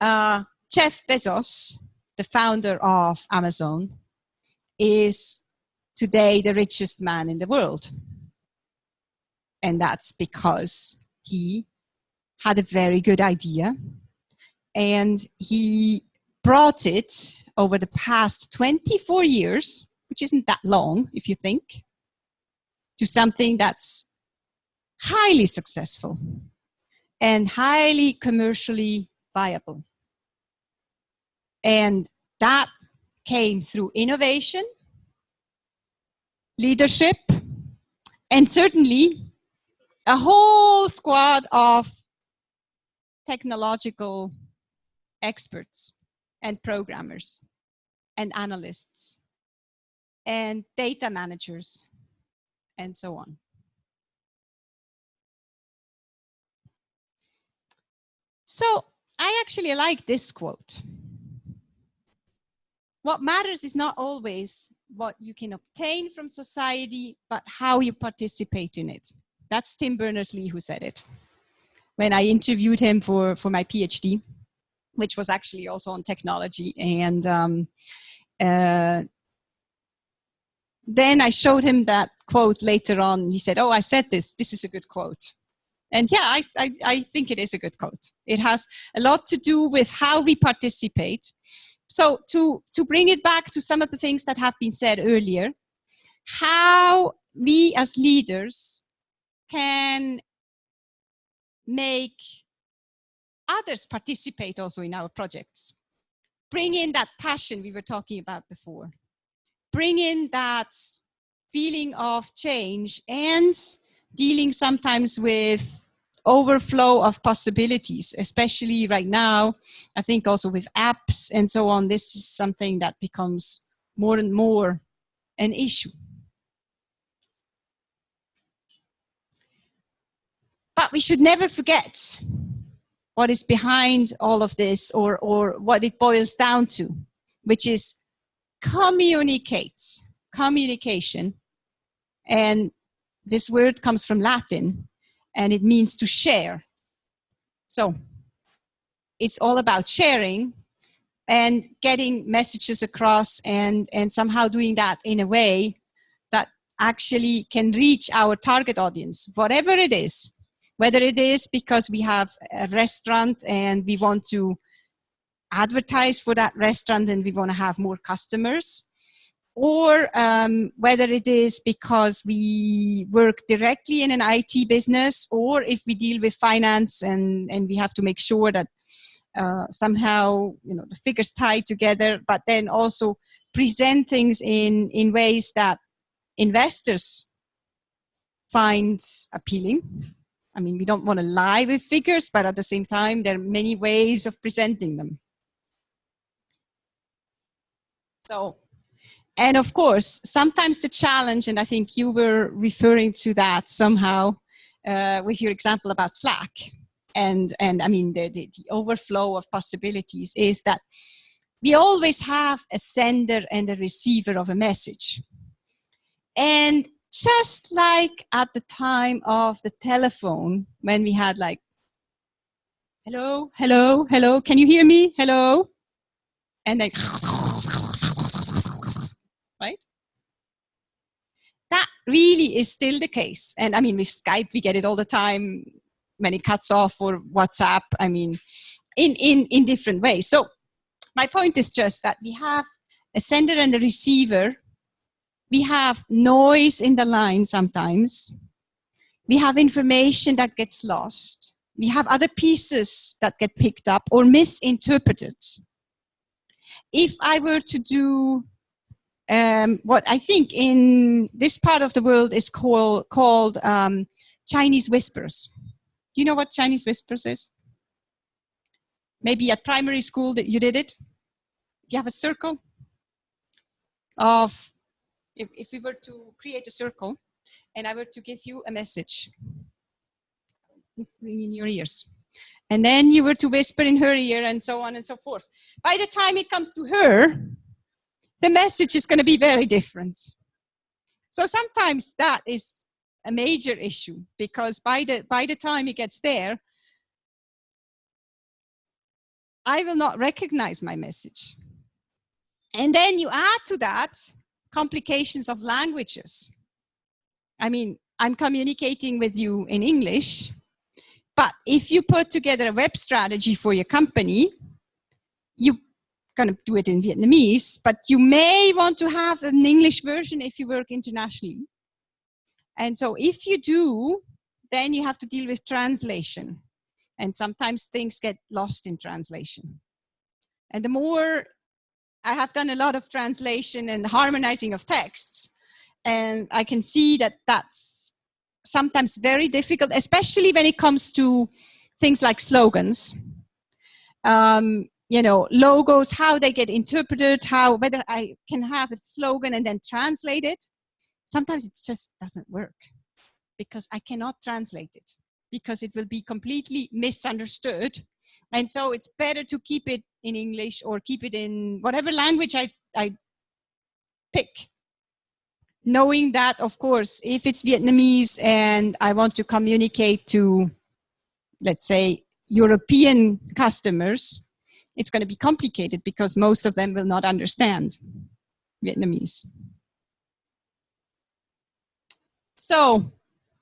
Jeff Bezos, the founder of Amazon, is today the richest man in the world. And that's because he had a very good idea, and he brought it over the past 24 years, which isn't that long if you think, to something that's highly successful and highly commercially viable. And that came through innovation, leadership, and certainly a whole squad of technological experts and programmers and analysts and data managers and so on. So I actually like this quote. What matters is not always what you can obtain from society, but how you participate in it. That's Tim Berners-Lee who said it when I interviewed him for my PhD, which was actually also on technology. And then I showed him that quote later on. He said, oh, I said this. This is a good quote. And yeah, I think it is a good quote. It has a lot to do with how we participate. So to bring it back to some of the things that have been said earlier, how we as leaders can make others participate also in our projects. Bring in that passion we were talking about before. Bring in that feeling of change and dealing sometimes with overflow of possibilities, especially right now. I think also with apps and so on, this is something that becomes more and more an issue. But we should never forget what is behind all of this, or what it boils down to, which is communication. And this word comes from Latin, and it means to share. So it's all about sharing and getting messages across, and somehow doing that in a way that actually can reach our target audience, whatever it is. Whether it is because we have a restaurant and we want to advertise for that restaurant and we want to have more customers, or whether it is because we work directly in an IT business, or if we deal with finance and we have to make sure that somehow, you know, the figures tie together, but then also present things in ways that investors find appealing. I mean, we don't want to lie with figures, but at the same time, there are many ways of presenting them. So, and of course, sometimes the challenge, and I think you were referring to that somehow with your example about Slack, and I mean, the overflow of possibilities, is that we always have a sender and a receiver of a message. And just like at the time of the telephone, when we had like, hello, hello, hello, can you hear me? Hello? And then, right? That really is still the case. And I mean, with Skype, we get it all the time when it cuts off, or WhatsApp, I mean, in different ways. So my point is just that we have a sender and a receiver. We have noise in the line sometimes. We have information that gets lost. We have other pieces that get picked up or misinterpreted. If I were to do what I think in this part of the world is called Chinese whispers. Do you know what Chinese whispers is? Maybe at primary school that you did it. You have a circle of, if we were to create a circle and I were to give you a message, whispering in your ears, and then you were to whisper in her ear, and so on and so forth. By the time it comes to her, the message is going to be very different. So sometimes that is a major issue, because by the time it gets there, I will not recognize my message. And then you add to that complications of languages. I mean, I'm communicating with you in English, but if you put together a web strategy for your company, you're going to do it in Vietnamese, but you may want to have an English version if you work internationally. And so if you do, then you have to deal with translation. And sometimes things get lost in translation. And the more, I have done a lot of translation and harmonizing of texts, and I can see that that's sometimes very difficult, especially when it comes to things like slogans. You know, logos, how they get interpreted, whether I can have a slogan and then translate it. Sometimes it just doesn't work because I cannot translate it, because it will be completely misunderstood. And so it's better to keep it in English or keep it in whatever language I pick. Knowing that, of course, if it's Vietnamese and I want to communicate to, let's say, European customers, it's going to be complicated because most of them will not understand Vietnamese. So,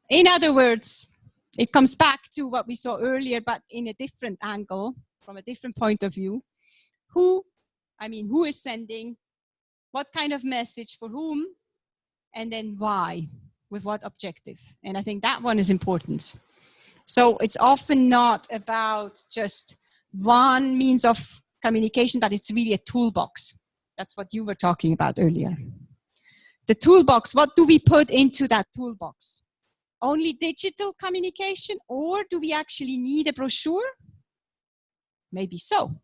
in other words, it comes back to what we saw earlier, but in a different angle, from a different point of view. Who is sending, what kind of message for whom, and then why, with what objective. And I think that one is important. So it's often not about just one means of communication, but it's really a toolbox. That's what you were talking about earlier. The toolbox, what do we put into that toolbox? Only digital communication, or do we actually need a brochure? Maybe so,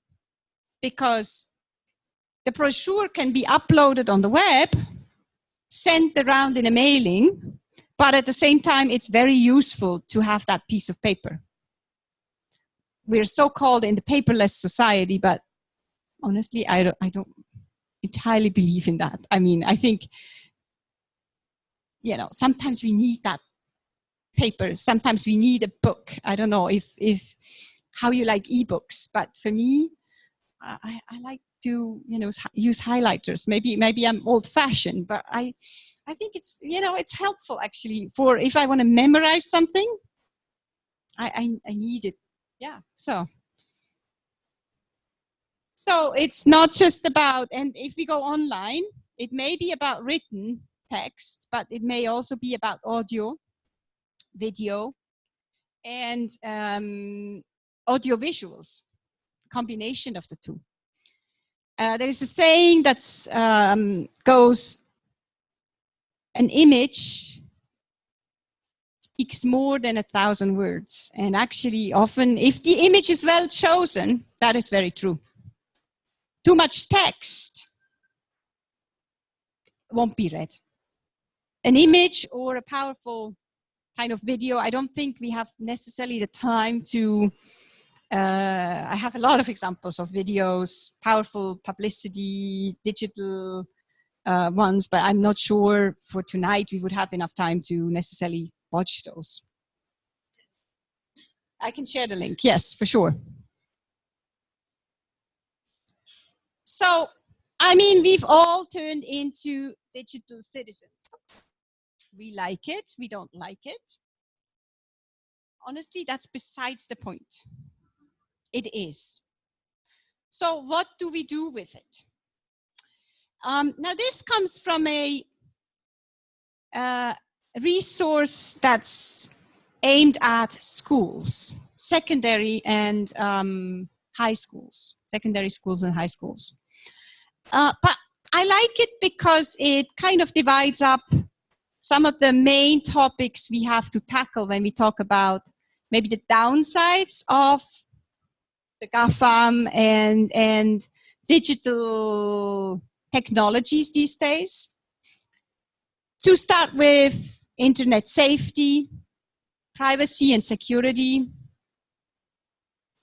because the brochure can be uploaded on the web, sent around in a mailing, but at the same time, it's very useful to have that piece of paper. We're so-called in the paperless society, but honestly, I don't entirely believe in that. I mean, I think, you know, sometimes we need that paper. Sometimes we need a book. I don't know if how you like ebooks, but for me, I like to, you know, use highlighters. Maybe I'm old-fashioned, but I think it's, you know, it's helpful actually for if I want to memorize something. I need it. Yeah. So it's not just about, and if we go online, it may be about written text, but it may also be about audio, video, and audio visuals, combination of the two. There is a saying that goes, an image speaks more than 1,000 words. And actually, often, if the image is well chosen, that is very true. Too much text won't be read. An image or a powerful kind of video, I don't think we have necessarily the time to, I have a lot of examples of videos, powerful publicity, digital ones, but I'm not sure for tonight we would have enough time to necessarily watch those. I can share the link, yes, for sure. So, I mean, we've all turned into digital citizens. We like it, we don't like it. Honestly, that's besides the point. It is. So what do we do with it? Now this comes from a resource that's aimed at schools, secondary and high schools, secondary schools and high schools. But I like it because it kind of divides up some of the main topics we have to tackle when we talk about maybe the downsides of the GAFAM and digital technologies these days. To start with internet safety, privacy and security,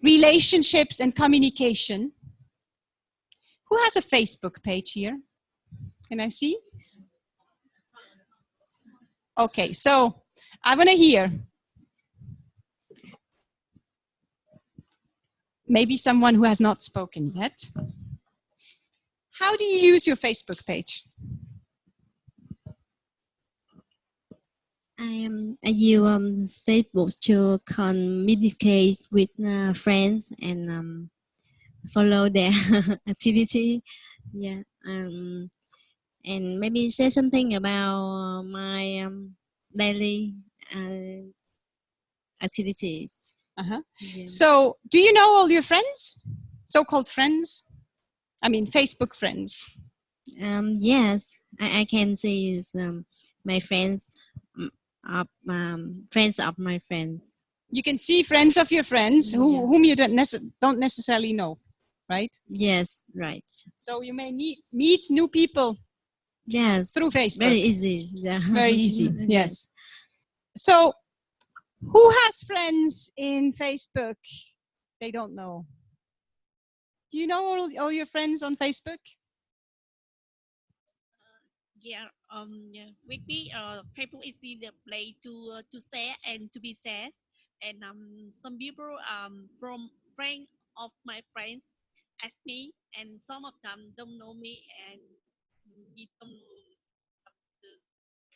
relationships and communication. Who has a Facebook page here? Can I see? Okay, so I want to hear. Maybe someone who has not spoken yet. How do you use your Facebook page? I use Facebook to communicate with friends and follow their activity. Yeah. And maybe say something about my daily activities. Uh-huh. Yeah. So, do you know all your friends? So-called friends? I mean, Facebook friends. Yes, I can see my friends friends of my friends. You can see friends of your friends whom you don't necessarily know, right? Yes, right. So you may meet new people. Yes, through Facebook. very easy. Yeah. Very easy. Yes. So, who has friends in Facebook they don't know? Do you know all your friends on Facebook? Yeah, with me, Facebook is the place to share and to be shared. And some people from friends of my friends ask me, and some of them don't know me, and we don't.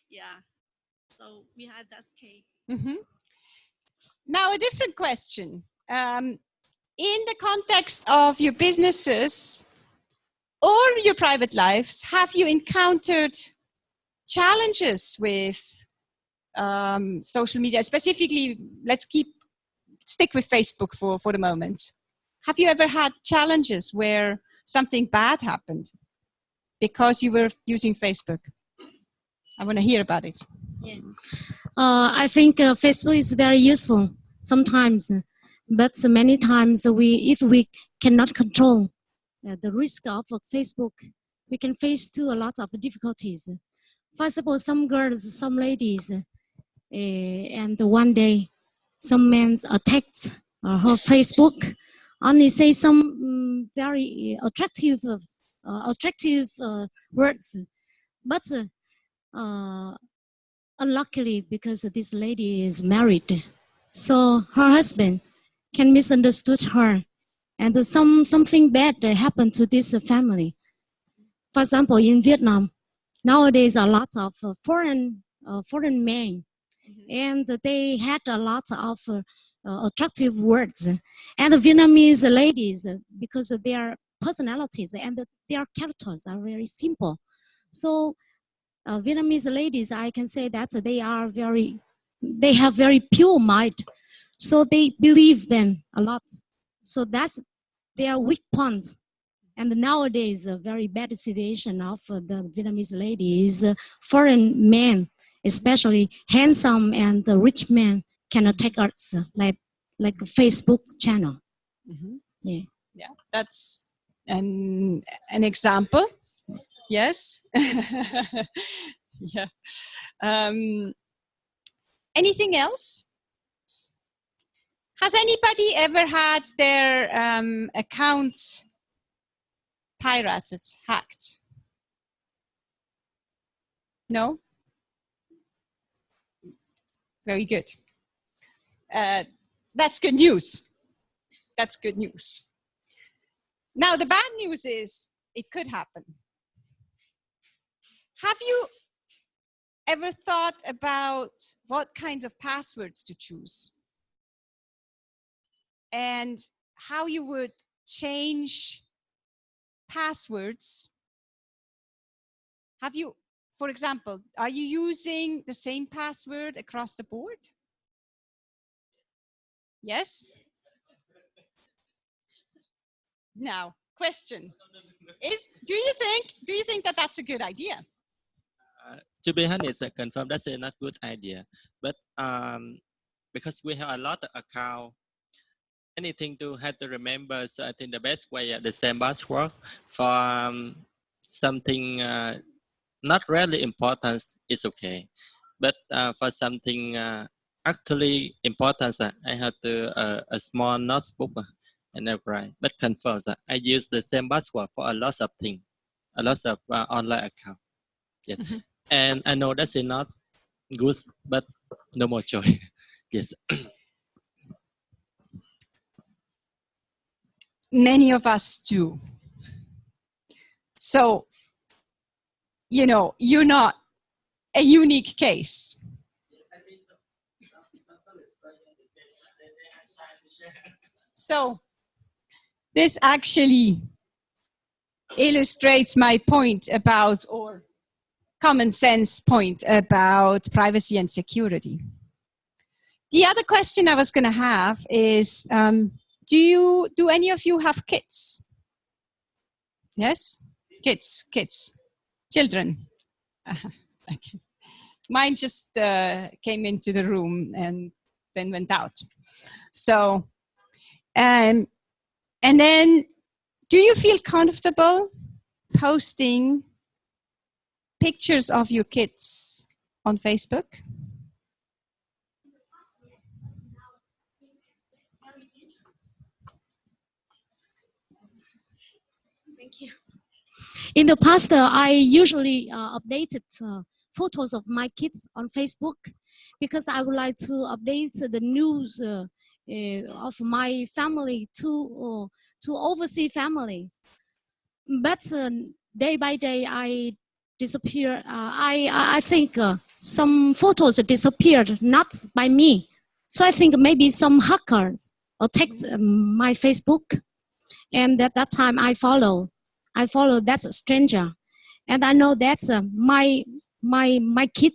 Yeah, so we had that case. Mm-hmm. Now, a different question. In the context of your businesses or your private lives, have you encountered challenges with social media? Specifically, let's stick with Facebook for the moment. Have you ever had challenges where something bad happened because you were using Facebook? I want to hear about it. Yeah. I think Facebook is very useful sometimes, but many times if we cannot control the risk of Facebook, we can face a lot of difficulties. For example, some girls, some ladies, and one day some men attacked her Facebook, only say some very attractive words, but unluckily, because this lady is married, so her husband can misunderstood her, and something bad happened to this family. For example, in Vietnam, nowadays a lot of foreign men, and they had a lot of attractive words, and the Vietnamese ladies, because of their personalities and their characters are very simple, so Vietnamese ladies, I can say that they have very pure mind. So they believe them a lot. So that's their weak points. And nowadays, a very bad situation of the Vietnamese ladies, foreign men, especially handsome and rich men, can attack us like a Facebook channel. Mm-hmm. Yeah. Yeah, that's an example. Yes. Yeah. Anything else? Has anybody ever had their accounts pirated, hacked? No? Very good. That's good news. That's good news. Now, the bad news is it could happen. Have you ever thought about what kinds of passwords to choose? And how you would change passwords? Have you, for example, are you using the same password across the board? Yes? Now, question is, do you think that that's a good idea? To be honest, I confirm that's a not good idea. But because we have a lot of account, anything to have to remember. So I think the best way the same password for something not really important is okay. But for something actually important, I have to a small notebook and I write. But confirm I use the same password for a lot of things, a lot of online account. Yes, and I know that's not good, but no more choice. Yes. Many of us do. So, you know, you're not a unique case. So, this actually illustrates my point about, or common sense point about privacy and security. The other question I was going to have is, do any of you have kids? Yes? Kids, children. Okay. Mine just came into the room and then went out. So, and then, do you feel comfortable posting pictures of your kids on Facebook? Thank you. In the past, I usually updated photos of my kids on Facebook because I would like to update the news of my family to overseas family. But day by day, I disappear. I think some photos disappeared, not by me. So I think maybe some hackers attacked my Facebook, and at that time I follow that stranger, and I know that my kid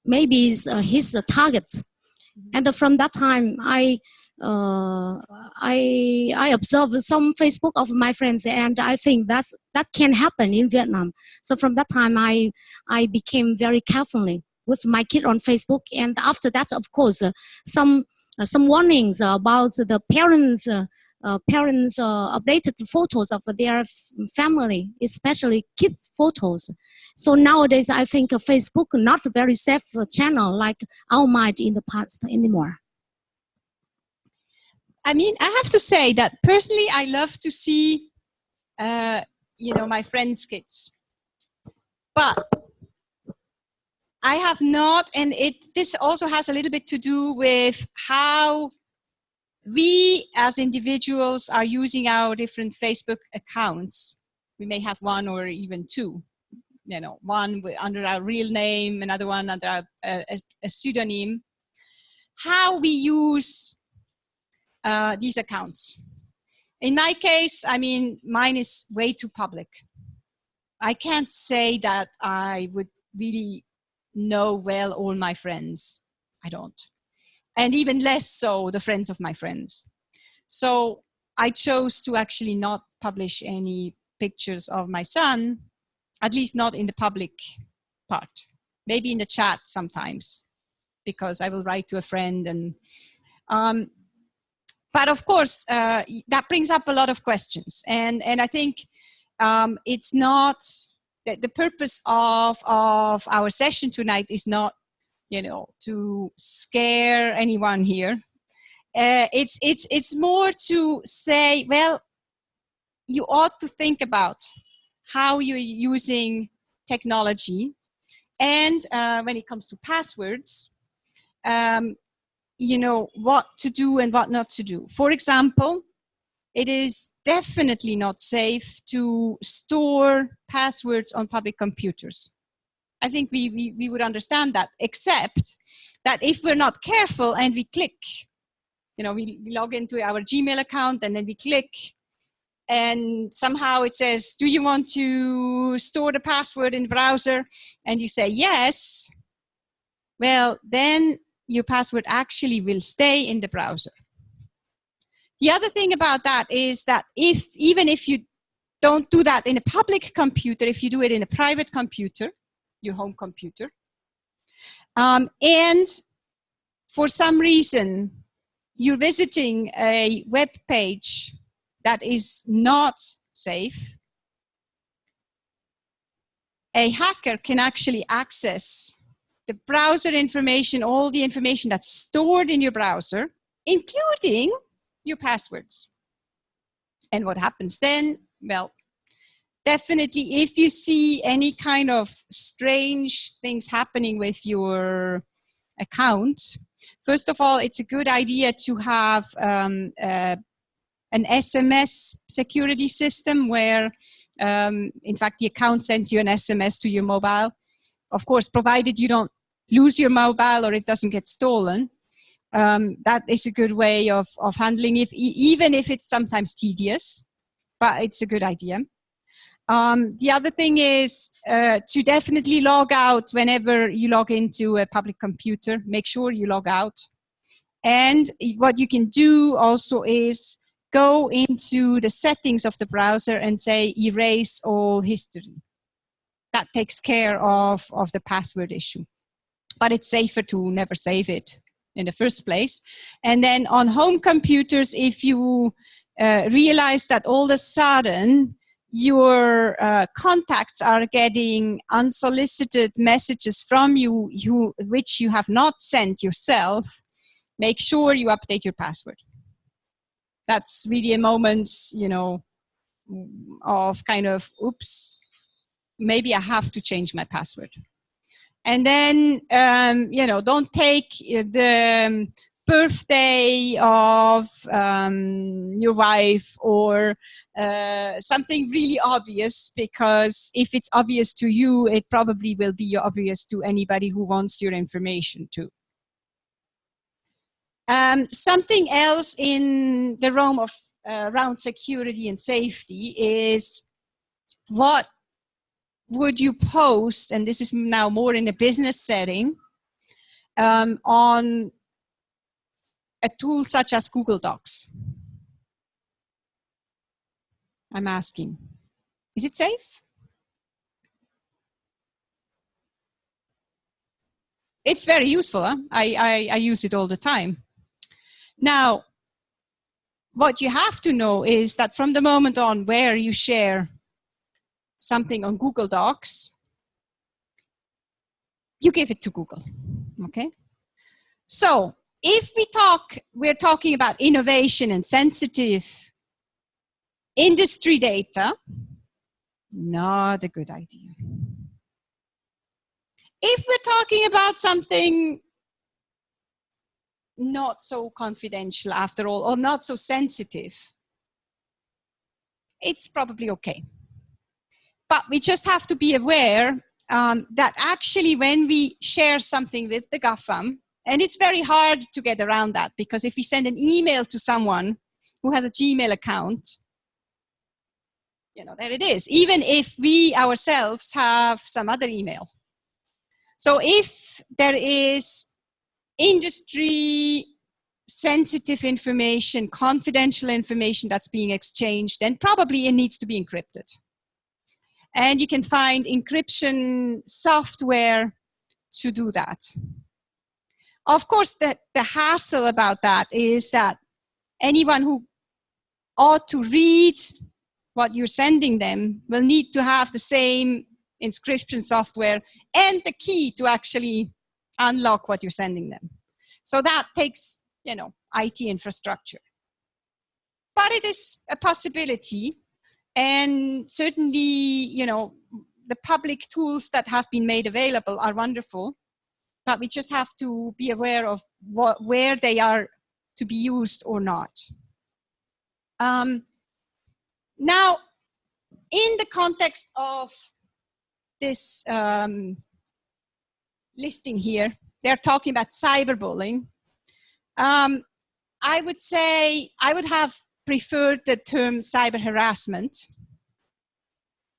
maybe is his target. And from that time, I observe some Facebook of my friends, and I think that can happen in Vietnam. So from that time, I became very carefully with my kid on Facebook. And after that, of course, some warnings about the parents. Parents updated photos of their family, especially kids' photos. So nowadays, I think Facebook not a very safe channel like our mind in the past anymore. I mean, I have to say that personally, I love to see, you know, my friends' kids. But I have not, and this also has a little bit to do with how we as individuals are using our different Facebook accounts. We may have one or even two, you know, one under our real name, another one under a pseudonym. How we use these accounts. In my case, I mean, mine is way too public. I can't say that I would really know well all my friends. I don't. And even less so the friends of my friends. So I chose to actually not publish any pictures of my son, at least not in the public part. Maybe in the chat sometimes, because I will write to a friend. And but of course, that brings up a lot of questions. And I think it's not, the purpose of our session tonight is not, you know, to scare anyone here. It's more to say, well, you ought to think about how you're using technology, and when it comes to passwords, you know, what to do and what not to do. For example, it is definitely not safe to store passwords on public computers. I think we would understand that, except that if we're not careful and we click, you know, we log into our Gmail account and then we click, and somehow it says, do you want to store the password in the browser? And you say yes. Well, then your password actually will stay in the browser. The other thing about that is that even if you don't do that in a public computer, if you do it in a private computer, your home computer, and for some reason you're visiting a web page that is not safe, a hacker can actually access the browser information, all the information that's stored in your browser, including your passwords. And what happens then? Well, definitely, if you see any kind of strange things happening with your account, first of all, it's a good idea to have an SMS security system where, in fact, the account sends you an SMS to your mobile. Of course, provided you don't lose your mobile or it doesn't get stolen. That is a good way of handling it, even if it's sometimes tedious, but it's a good idea. The other thing is to definitely log out whenever you log into a public computer. Make sure you log out. And what you can do also is go into the settings of the browser and say erase all history. That takes care of the password issue. But it's safer to never save it in the first place. And then on home computers, if you realize that all of a sudden your contacts are getting unsolicited messages from you which you have not sent yourself, make sure you update your password. That's really a moment, you know, of kind of, oops, maybe I have to change my password. And then, you know, don't take the birthday of your wife or something really obvious, because if it's obvious to you, it probably will be obvious to anybody who wants your information too. Something else in the realm of around security and safety is what would you post, and this is now more in a business setting, on a tool such as Google Docs? I'm asking, is it safe? It's very useful. Huh? I use it all the time. Now, what you have to know is that from the moment on where you share something on Google Docs, you give it to Google, okay? So if we're talking about innovation and sensitive industry data, not a good idea. If we're talking about something not so confidential after all, or not so sensitive, it's probably okay. But we just have to be aware that actually when we share something with the GAFAM, and it's very hard to get around that, because if we send an email to someone who has a Gmail account, you know, there it is, even if we ourselves have some other email. So if there is industry sensitive information, confidential information that's being exchanged, then probably it needs to be encrypted. And you can find encryption software to do that. Of course, the hassle about that is that anyone who ought to read what you're sending them will need to have the same encryption software and the key to actually unlock what you're sending them. So that takes, you know, IT infrastructure. But it is a possibility. And certainly, you know, the public tools that have been made available are wonderful, but we just have to be aware of where they are to be used or not. Now, in the context of this listing here, they're talking about cyberbullying. I would say I would have preferred the term cyber harassment.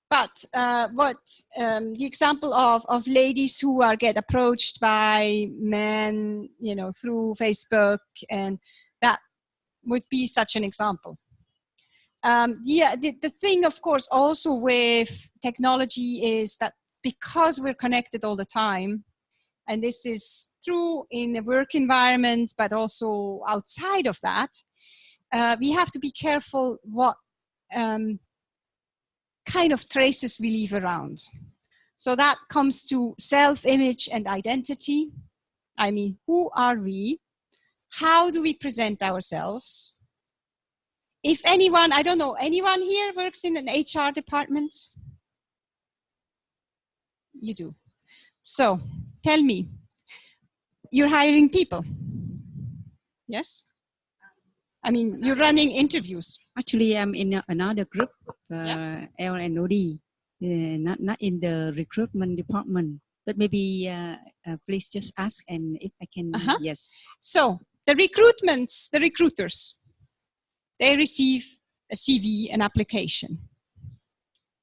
But the example of ladies who get approached by men, you know, through Facebook, and that would be such an example. The thing, of course, also with technology is that because we're connected all the time, and this is true in a work environment, but also outside of that, we have to be careful what kind of traces we leave around. So that comes to self-image and identity. I mean, who are we? How do we present ourselves? If anyone, I don't know, anyone here works in an HR department? you do. So tell me, you're hiring people, yes? I mean, you're running interviews. Actually, I'm in another group, L&OD, not in the recruitment department. But maybe please just ask, and if I can, yes. So the recruiters, they receive a CV, an application.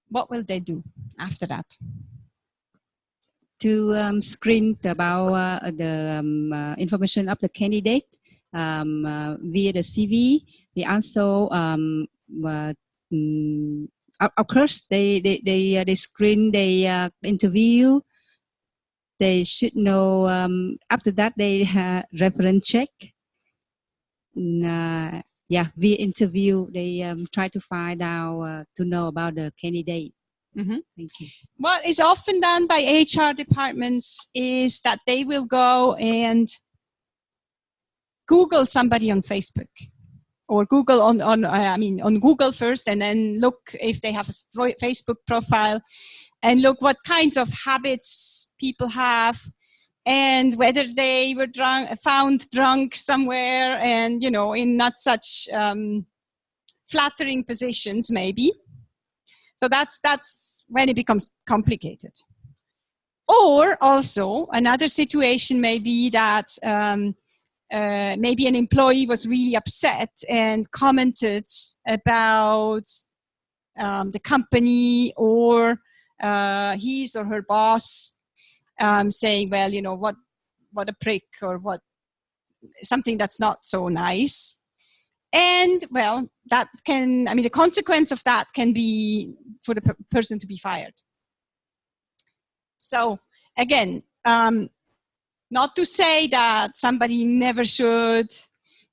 What will they do after that? To screen about the information of the candidate via the CV. They also, of course, they screen, they interview. They should know. After that, they reference check. Yeah, via interview, they try to find out to know about the candidate. Mm-hmm. Thank you. What is often done by HR departments is that they will go and Google somebody on Facebook, or Google on Google first, and then look if they have a Facebook profile, and look what kinds of habits people have, and whether they were found drunk somewhere, and in not such flattering positions, maybe. So that's when it becomes complicated. Or also another situation may be that maybe an employee was really upset and commented about the company or his or her boss, saying, well, what a prick, or something that's not so nice. And well, the consequence of that can be for the person to be fired. So again, not to say that somebody never should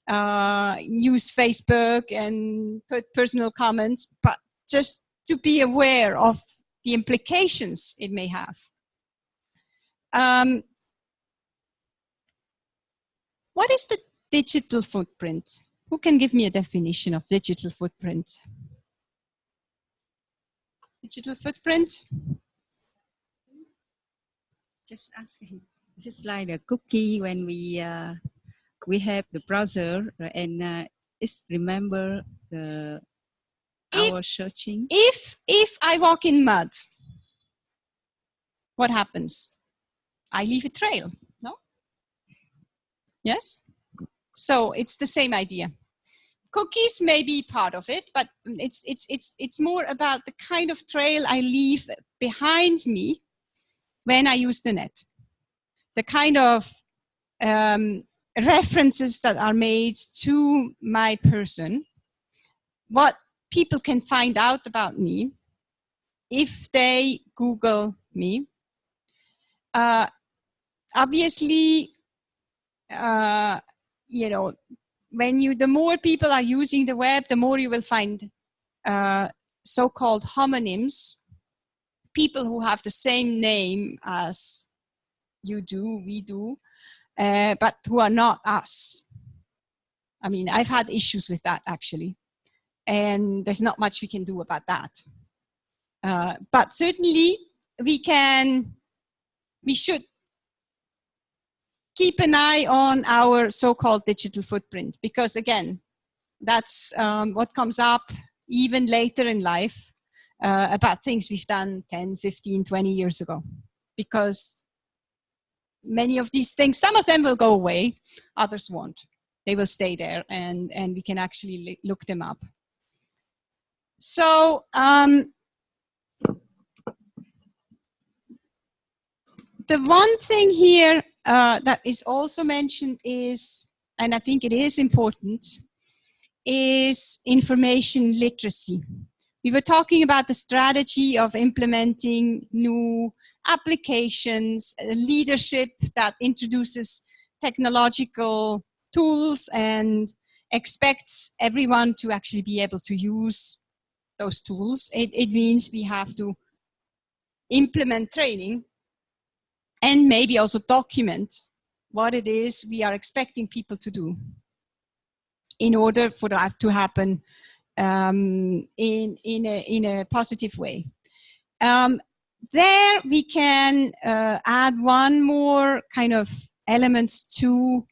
use Facebook and put personal comments, but just to be aware of the implications it may have. What is the digital footprint? Who can give me a definition of digital footprint? Digital footprint? Just asking. This is like a cookie when we have the browser, and it's remember our searching. If I walk in mud, what happens? I leave a trail, no? Yes? So it's the same idea. Cookies may be part of it, but it's more about the kind of trail I leave behind me when I use the net. The kind of references that are made to my person, what people can find out about me if they Google me. Obviously, the more people are using the web, the more you will find so-called homonyms, people who have the same name as you do, we do, but who are not us. I mean, I've had issues with that, actually. And there's not much we can do about that. But certainly, we should keep an eye on our so-called digital footprint, because again, that's what comes up even later in life about things we've done 10, 15, 20 years ago. Because many of these things, some of them will go away, others won't. They will stay there, and we can actually look them up. So the one thing here that is also mentioned is, and I think it is important, is information literacy. We were talking about the strategy of implementing new applications, leadership that introduces technological tools and expects everyone to actually be able to use those tools. It means we have to implement training and maybe also document what it is we are expecting people to do in order for that to happen in a positive way. there we can add one more kind of element to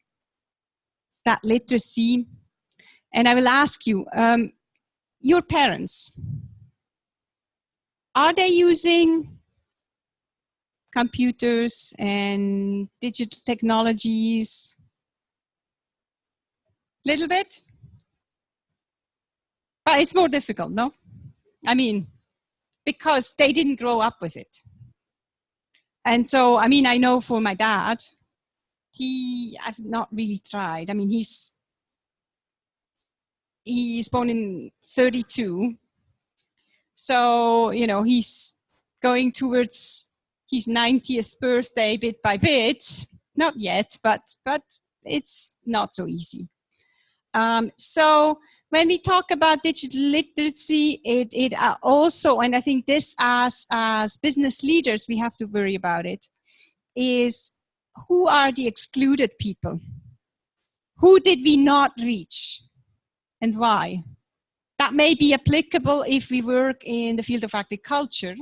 that literacy. And I will ask you, your parents, are they using computers and digital technologies? Little bit? But it's more difficult, no? I mean, because they didn't grow up with it. And so, I mean, I know for my dad, I've not really tried. I mean, he's born in 32. So, you know, he's going towards his 90th birthday bit by bit. Not yet, but it's not so easy. So when we talk about digital literacy, it also, and I think this as business leaders, we have to worry about it, is who are the excluded people? Who did we not reach and why? That may be applicable if we work in the field of agriculture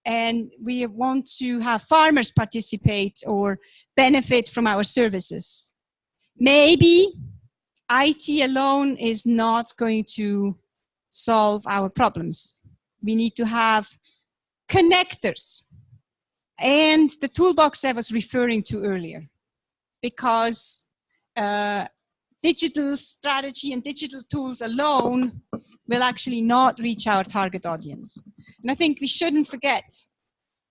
and we want to have farmers participate or benefit from our services. Maybe IT alone is not going to solve our problems. We need to have connectors and the toolbox I was referring to earlier, because digital strategy and digital tools alone will actually not reach our target audience. And I think we shouldn't forget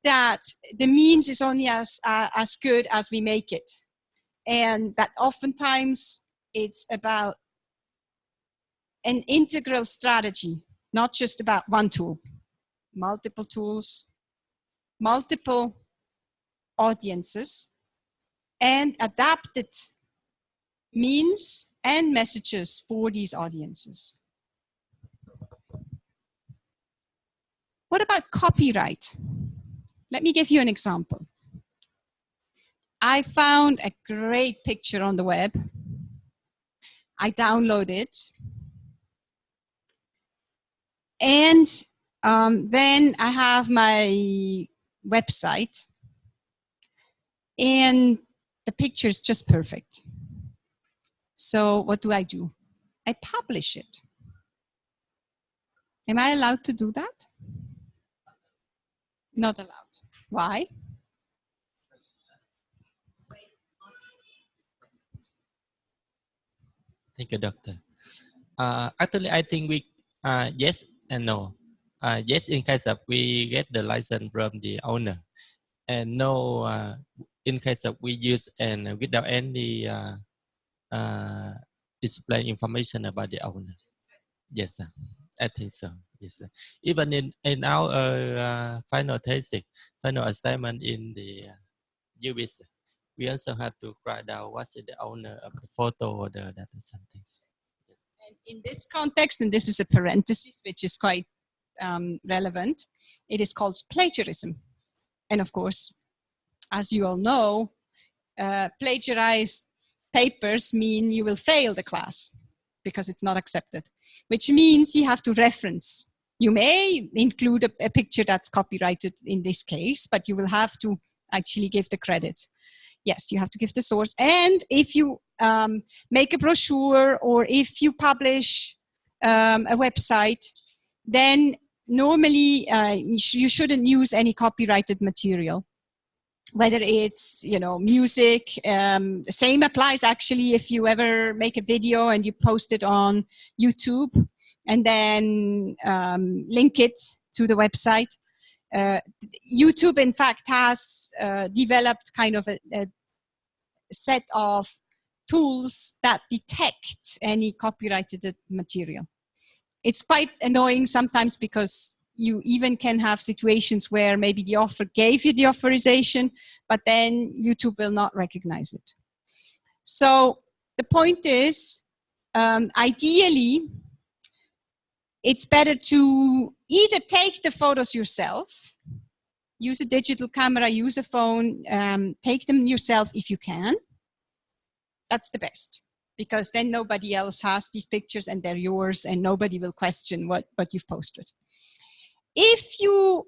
that the means is only as good as we make it. And that oftentimes it's about an integral strategy, not just about one tool, multiple tools, multiple audiences, and adapted means and messages for these audiences. What about copyright? Let me give you an example. I found a great picture on the web. I download it. And then I have my website. And the picture is just perfect. So what do? I publish it. Am I allowed to do that? Not allowed. Why? Thank you, Doctor. Actually, I think we yes and no. Yes, in case of we get the license from the owner, and no, in case of we use and without any display information about the owner. Yes, sir. I think so. Yes, sir. Even in our final thesis, final assignment in the UBIS, we also have to write down what's the owner of the photo or the data something. Yes. And in this context, and this is a parenthesis which is quite relevant, it is called plagiarism. And of course, as you all know, plagiarized papers mean you will fail the class because it's not accepted, which means you have to reference. You may include a picture that's copyrighted in this case, but you will have to actually give the credit. Yes, you have to give the source. And if you make a brochure or if you publish a website, then normally you shouldn't use any copyrighted material. Whether it's, you know, music, the same applies actually if you ever make a video and you post it on YouTube and then link it to the website. YouTube, in fact, has developed kind of a set of tools that detect any copyrighted material. It's quite annoying sometimes because you even can have situations where maybe the author gave you the authorization, but then YouTube will not recognize it. So the point is, ideally, it's better to either take the photos yourself, use a digital camera, use a phone, take them yourself if you can. That's the best, because then nobody else has these pictures and they're yours and nobody will question what you've posted. If you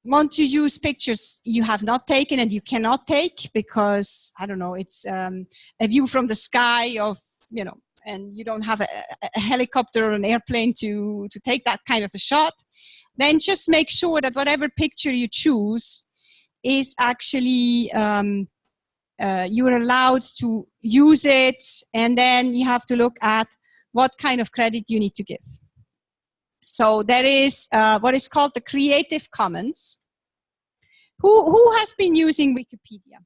want to use pictures you have not taken and you cannot take because, I don't know, it's a view from the sky of, you know, and you don't have a helicopter or an airplane to take that kind of a shot, then just make sure that whatever picture you choose is actually, you're allowed to use it, and then you have to look at what kind of credit you need to give. So there is what is called the Creative Commons. Who has been using Wikipedia?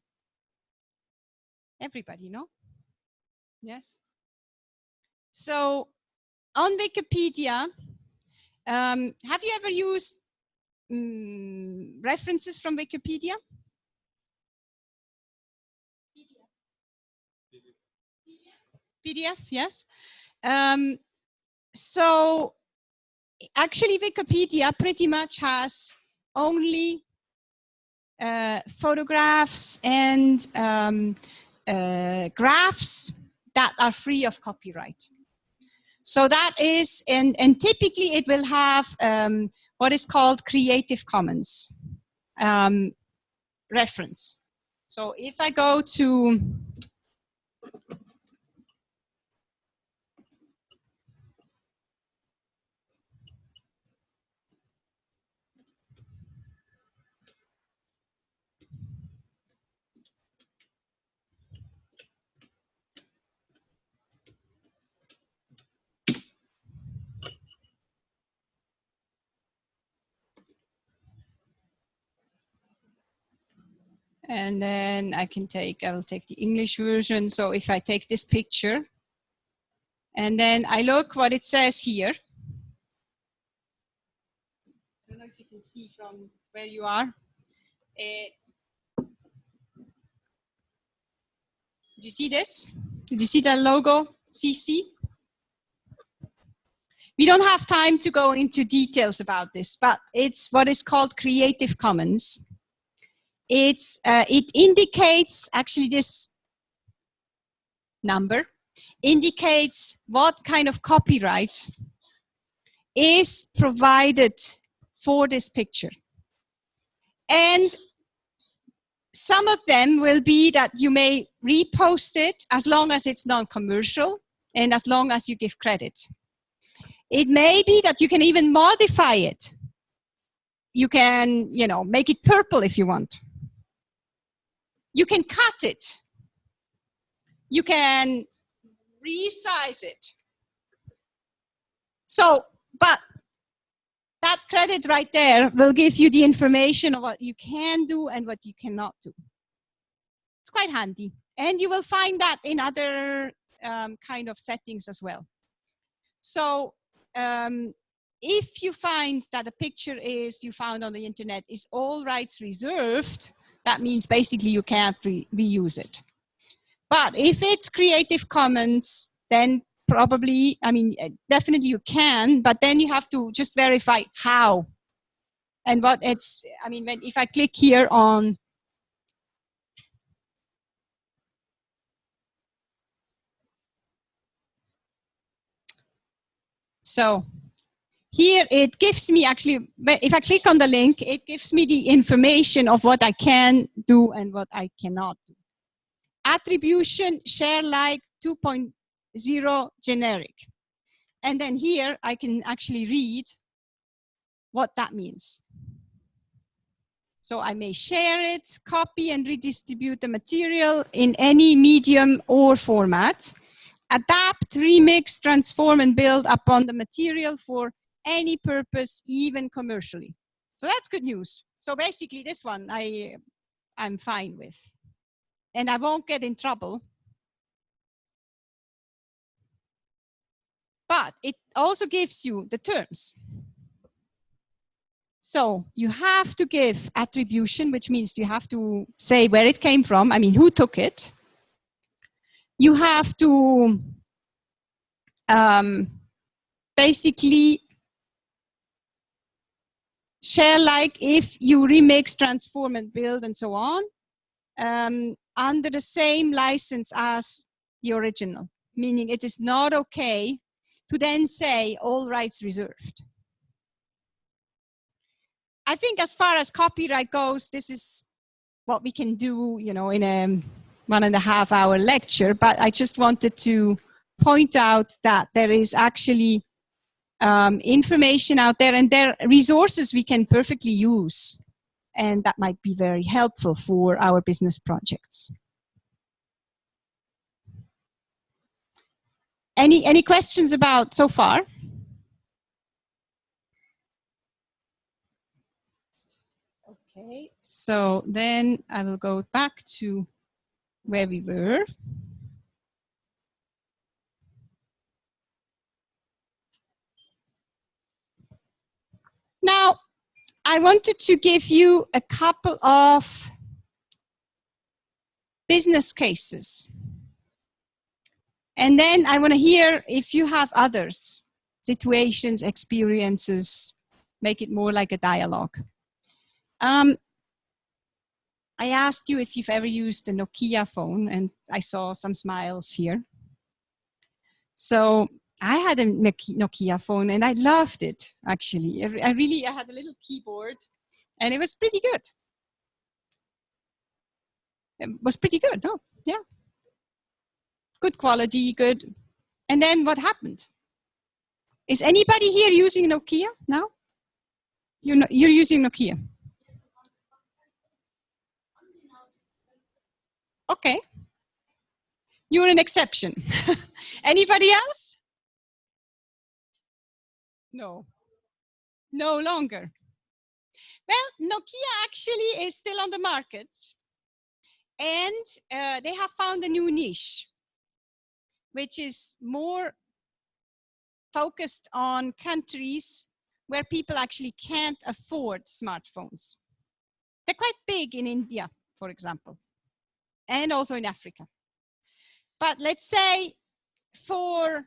Everybody, no? Yes. So on Wikipedia, have you ever used references from Wikipedia? PDF, yes. So actually Wikipedia pretty much has only photographs and graphs that are free of copyright. So that is, and typically it will have what is called Creative Commons reference. So if I go to and then I will take the English version. So if I take this picture and then I look what it says here. I don't know if you can see from where you are. Did you see this? Did you see that logo, CC? We don't have time to go into details about this, but it's what is called Creative Commons. It indicates, actually this number indicates what kind of copyright is provided for this picture. And some of them will be that you may repost it as long as it's non-commercial and as long as you give credit. It may be that you can even modify it. You can, you know, make it purple if you want. You can cut it. You can resize it. So, but that credit right there will give you the information of what you can do and what you cannot do. It's quite handy. And you will find that in other kind of settings as well. So if you find that a picture you found on the internet is all rights reserved, that means basically you can't reuse it. But if it's Creative Commons, then probably, I mean, definitely you can, but then you have to just verify how and what it's, I mean, if I click here on so here it gives me actually, if I click on the link, it gives me the information of what I can do and what I cannot do. Attribution, share like 2.0 generic. And then here I can actually read what that means. So I may share it, copy and redistribute the material in any medium or format, adapt, remix, transform and build upon the material for any purpose, even commercially. So that's good news. So basically this one I'm fine with. And I won't get in trouble. But it also gives you the terms. So you have to give attribution, which means you have to say where it came from. I mean, who took it. You have to basically share like if you remix, transform and build and so on under the same license as the original, meaning it is not okay to then say all rights reserved. I think as far as copyright goes, this is what we can do, you know, in a 1.5 hour lecture, but I just wanted to point out that there is actually information out there, and there are resources we can perfectly use, and that might be very helpful for our business projects. Any questions about so far? Okay, so then I will go back to where we were. Now, I wanted to give you a couple of business cases. And then I want to hear if you have others, situations, experiences, make it more like a dialogue. I asked you if you've ever used a Nokia phone, and I saw some smiles here. So I had a Nokia phone and I loved it, actually. I had a little keyboard and it was pretty good. It was pretty good, no? Yeah. Good quality, good. And then what happened? Is anybody here using Nokia now? You're using Nokia. Okay. You're an exception. Anybody else? No. No longer. Well, Nokia actually is still on the market. And they have found a new niche, which is more focused on countries where people actually can't afford smartphones. They're quite big in India, for example, and also in Africa. But let's say for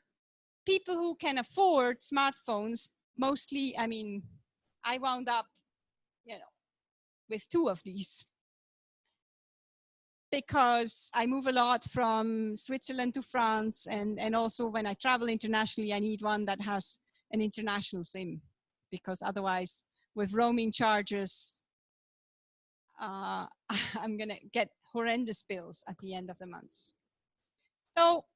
people who can afford smartphones, mostly, I mean, I wound up, you know, with 2 of these, because I move a lot from Switzerland to France, and also when I travel internationally, I need one that has an international SIM, because otherwise with roaming charges, I'm gonna get horrendous bills at the end of the month. So,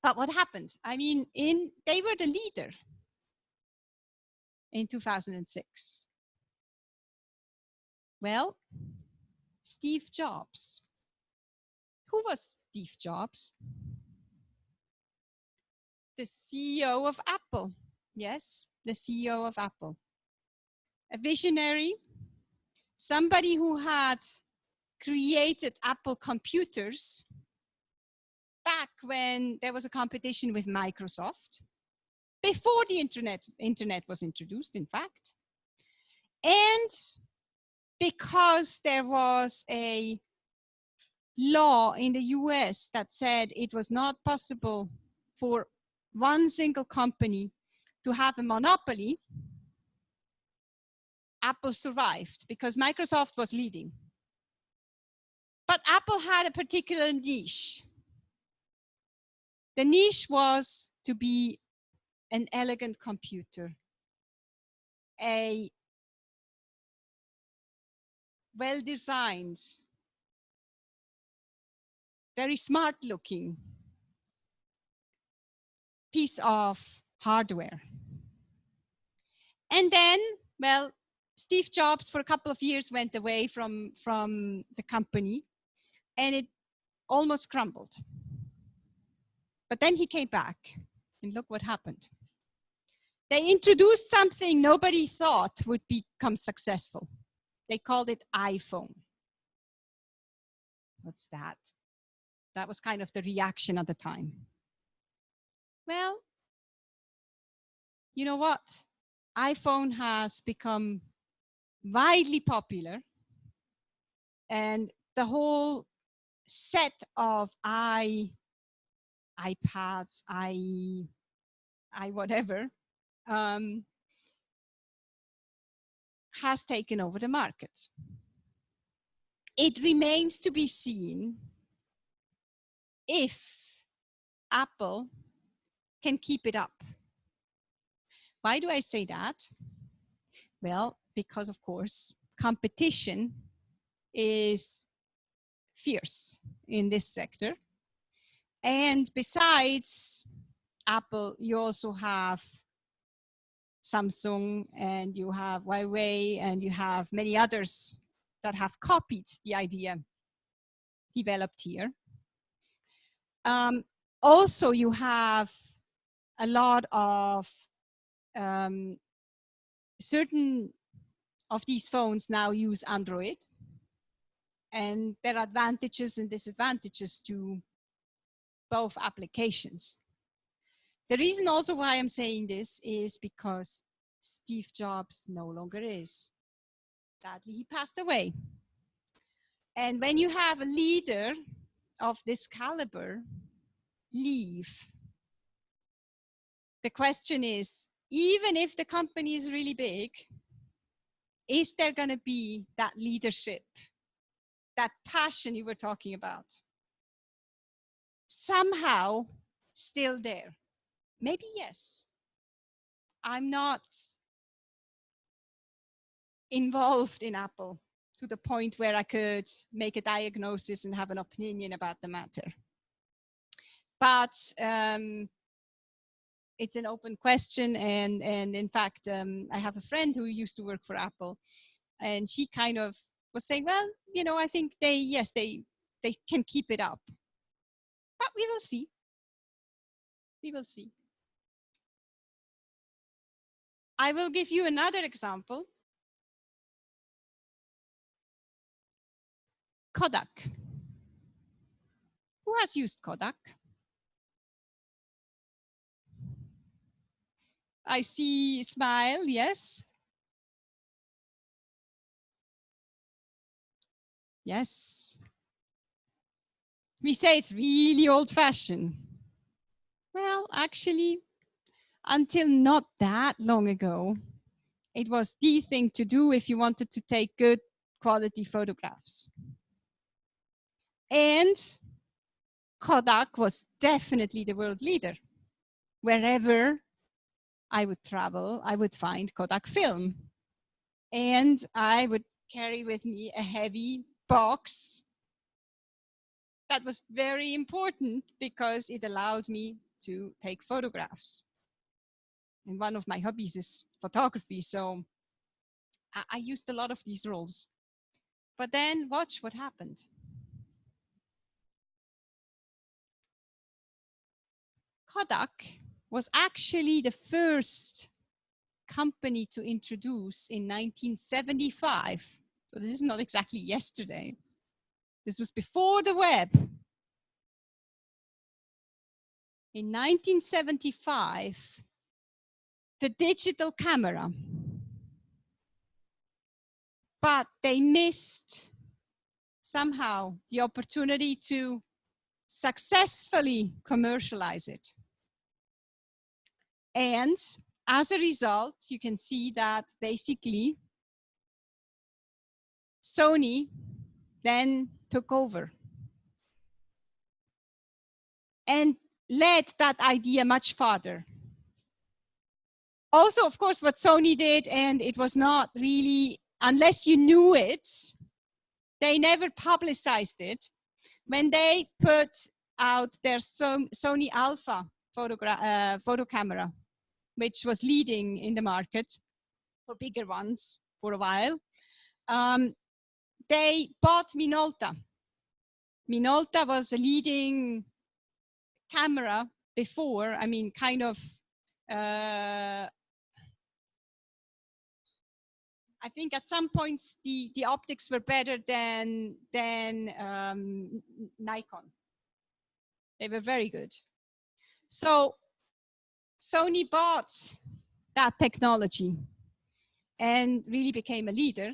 but what happened? I mean, they were the leader in 2006. Well, Steve Jobs. Who was Steve Jobs? The CEO of Apple. Yes, the CEO of Apple. A visionary, somebody who had created Apple computers back when there was a competition with Microsoft, before the internet was introduced, in fact. And because there was a law in the US that said it was not possible for one single company to have a monopoly, Apple survived because Microsoft was leading. But Apple had a particular niche. The niche was to be an elegant computer, a well-designed, very smart looking piece of hardware. And then, well, Steve Jobs for a couple of years went away from the company, and it almost crumbled. But then he came back, and look what happened. They introduced something nobody thought would become successful. They called it iPhone. What's that? That was kind of the reaction at the time. Well, you know what? iPhone has become widely popular, and the whole set of iPads, whatever, has taken over the market. It remains to be seen if Apple can keep it up. Why do I say that? Well, because of course, competition is fierce in this sector. And besides Apple, you also have Samsung, and you have Huawei, and you have many others that have copied the idea developed here. Also, you have a lot of certain of these phones now use Android, and there are advantages and disadvantages to both applications. The reason also why I'm saying this is because Steve Jobs no longer is. Sadly, he passed away. And when you have a leader of this caliber leave, the question is, even if the company is really big, is there going to be that leadership, that passion you were talking about, somehow still there? Maybe yes. I'm not involved in Apple to the point where I could make a diagnosis and have an opinion about the matter. But it's an open question, and in fact, I have a friend who used to work for Apple, and she kind of was saying, well, you know, I think they can keep it up. But we will see. We will see. I will give you another example. Kodak. Who has used Kodak? I see smile, yes. Yes. We say it's really old-fashioned. Well, actually, until not that long ago, it was the thing to do if you wanted to take good quality photographs. And Kodak was definitely the world leader. Wherever I would travel, I would find Kodak film. And I would carry with me a heavy box. That was very important because it allowed me to take photographs. And one of my hobbies is photography, so I used a lot of these rolls. But then watch what happened. Kodak was actually the first company to introduce in 1975. So this is not exactly yesterday. This was before the web. In 1975, the digital camera. But they missed somehow the opportunity to successfully commercialize it. And as a result, you can see that basically Sony then took over and led that idea much farther. Also, of course, what Sony did, and it was not really, unless you knew it, they never publicized it. When they put out their Sony Alpha photo camera, which was leading in the market for bigger ones for a while, they bought Minolta. Minolta was a leading camera before, I mean, kind of, I think at some points the optics were better than Nikon. They were very good. So Sony bought that technology and really became a leader.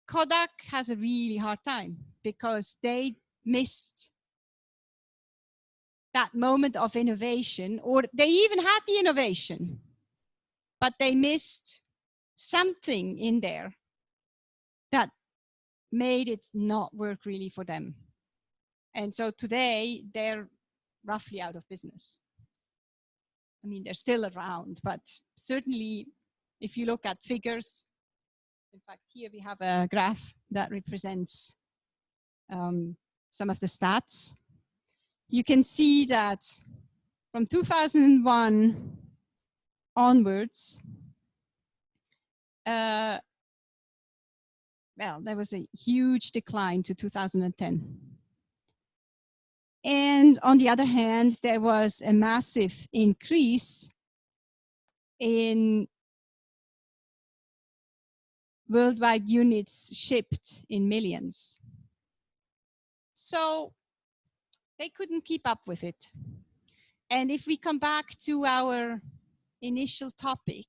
Kodak has a really hard time because they missed that moment of innovation, or they even had the innovation, but they missed something in there that made it not work really for them. And so today they're roughly out of business. I mean, they're still around, but certainly if you look at figures, in fact, here we have a graph that represents some of the stats. You can see that from 2001 onwards, well, there was a huge decline to 2010. And on the other hand, there was a massive increase in worldwide units shipped in millions. So they couldn't keep up with it. And if we come back to our initial topic,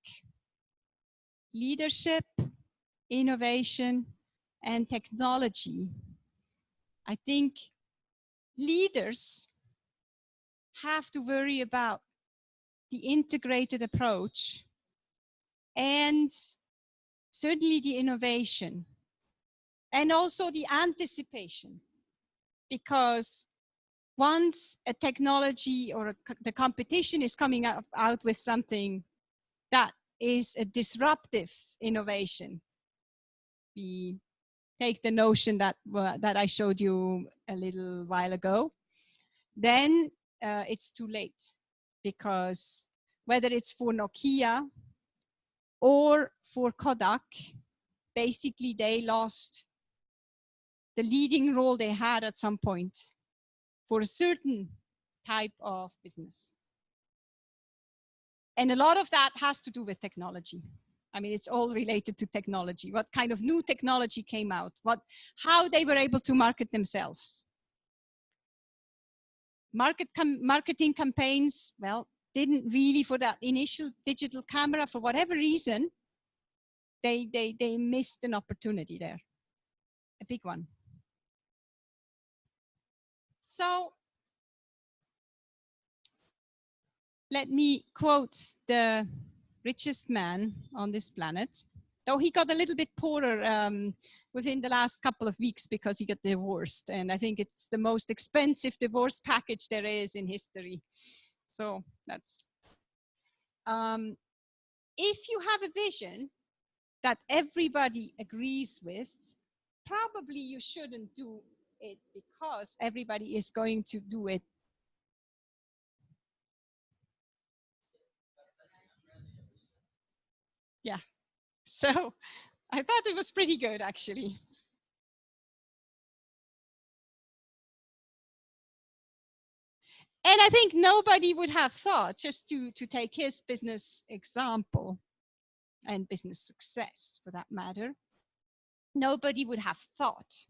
leadership, innovation, and technology, I think leaders have to worry about the integrated approach and certainly the innovation and also the anticipation, because once a technology or the competition is coming out with something that is a disruptive innovation, we take the notion that I showed you a little while ago, then it's too late, because whether it's for Nokia or for Kodak, basically they lost the leading role they had at some point for a certain type of business. And a lot of that has to do with technology. I mean, it's all related to technology. What kind of new technology came out? How they were able to market themselves. Marketing campaigns, well, didn't really, for that initial digital camera, for whatever reason, they missed an opportunity there, a big one. So let me quote the richest man on this planet, though he got a little bit poorer within the last couple of weeks because he got divorced. And I think it's the most expensive divorce package there is in history. So that's, if you have a vision that everybody agrees with, probably you shouldn't do it because everybody is going to do it. Yeah, so I thought it was pretty good, actually. And I think nobody would have thought, just to take his business example and business success for that matter, nobody would have thought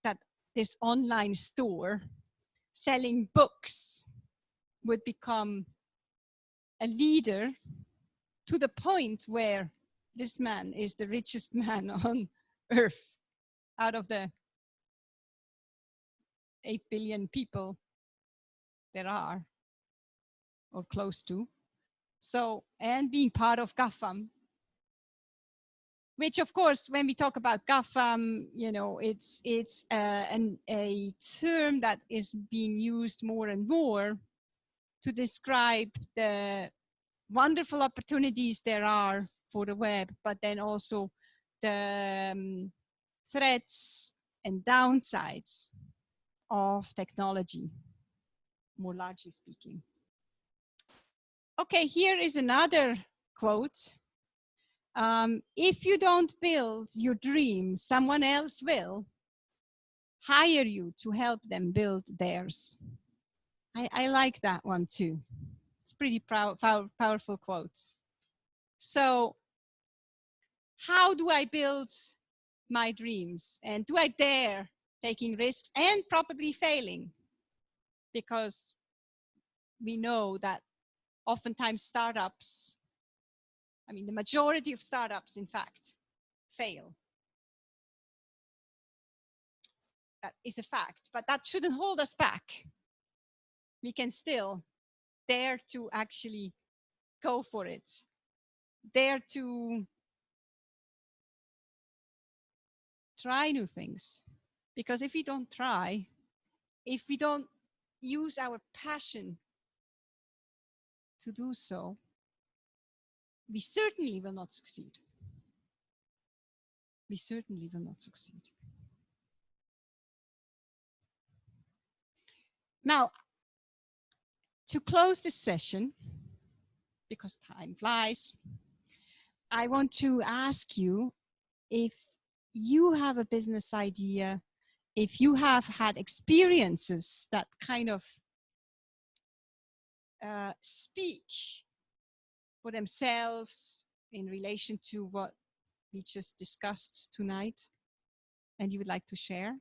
that this online store selling books would become a leader to the point where this man is the richest man on earth out of the 8 billion people there are, or close to. So, and being part of GAFAM, which of course, when we talk about GAFAM, you know, it's a term that is being used more and more to describe the wonderful opportunities there are for the web, but then also the threats and downsides of technology, more largely speaking. Okay, here is another quote. If you don't build your dream, someone else will hire you to help them build theirs. I like that one too. It's a pretty powerful quote. So how do I build my dreams? And do I dare taking risks and probably failing? Because we know that oftentimes startups, I mean, the majority of startups, in fact, fail. That is a fact, but that shouldn't hold us back. We can still dare to actually go for it, dare to try new things. Because if we don't try, if we don't use our passion to do so, we certainly will not succeed. We certainly will not succeed. Now, to close this session, because time flies, I want to ask you if you have a business idea, if you have had experiences that kind of speak for themselves in relation to what we just discussed tonight, and you would like to share?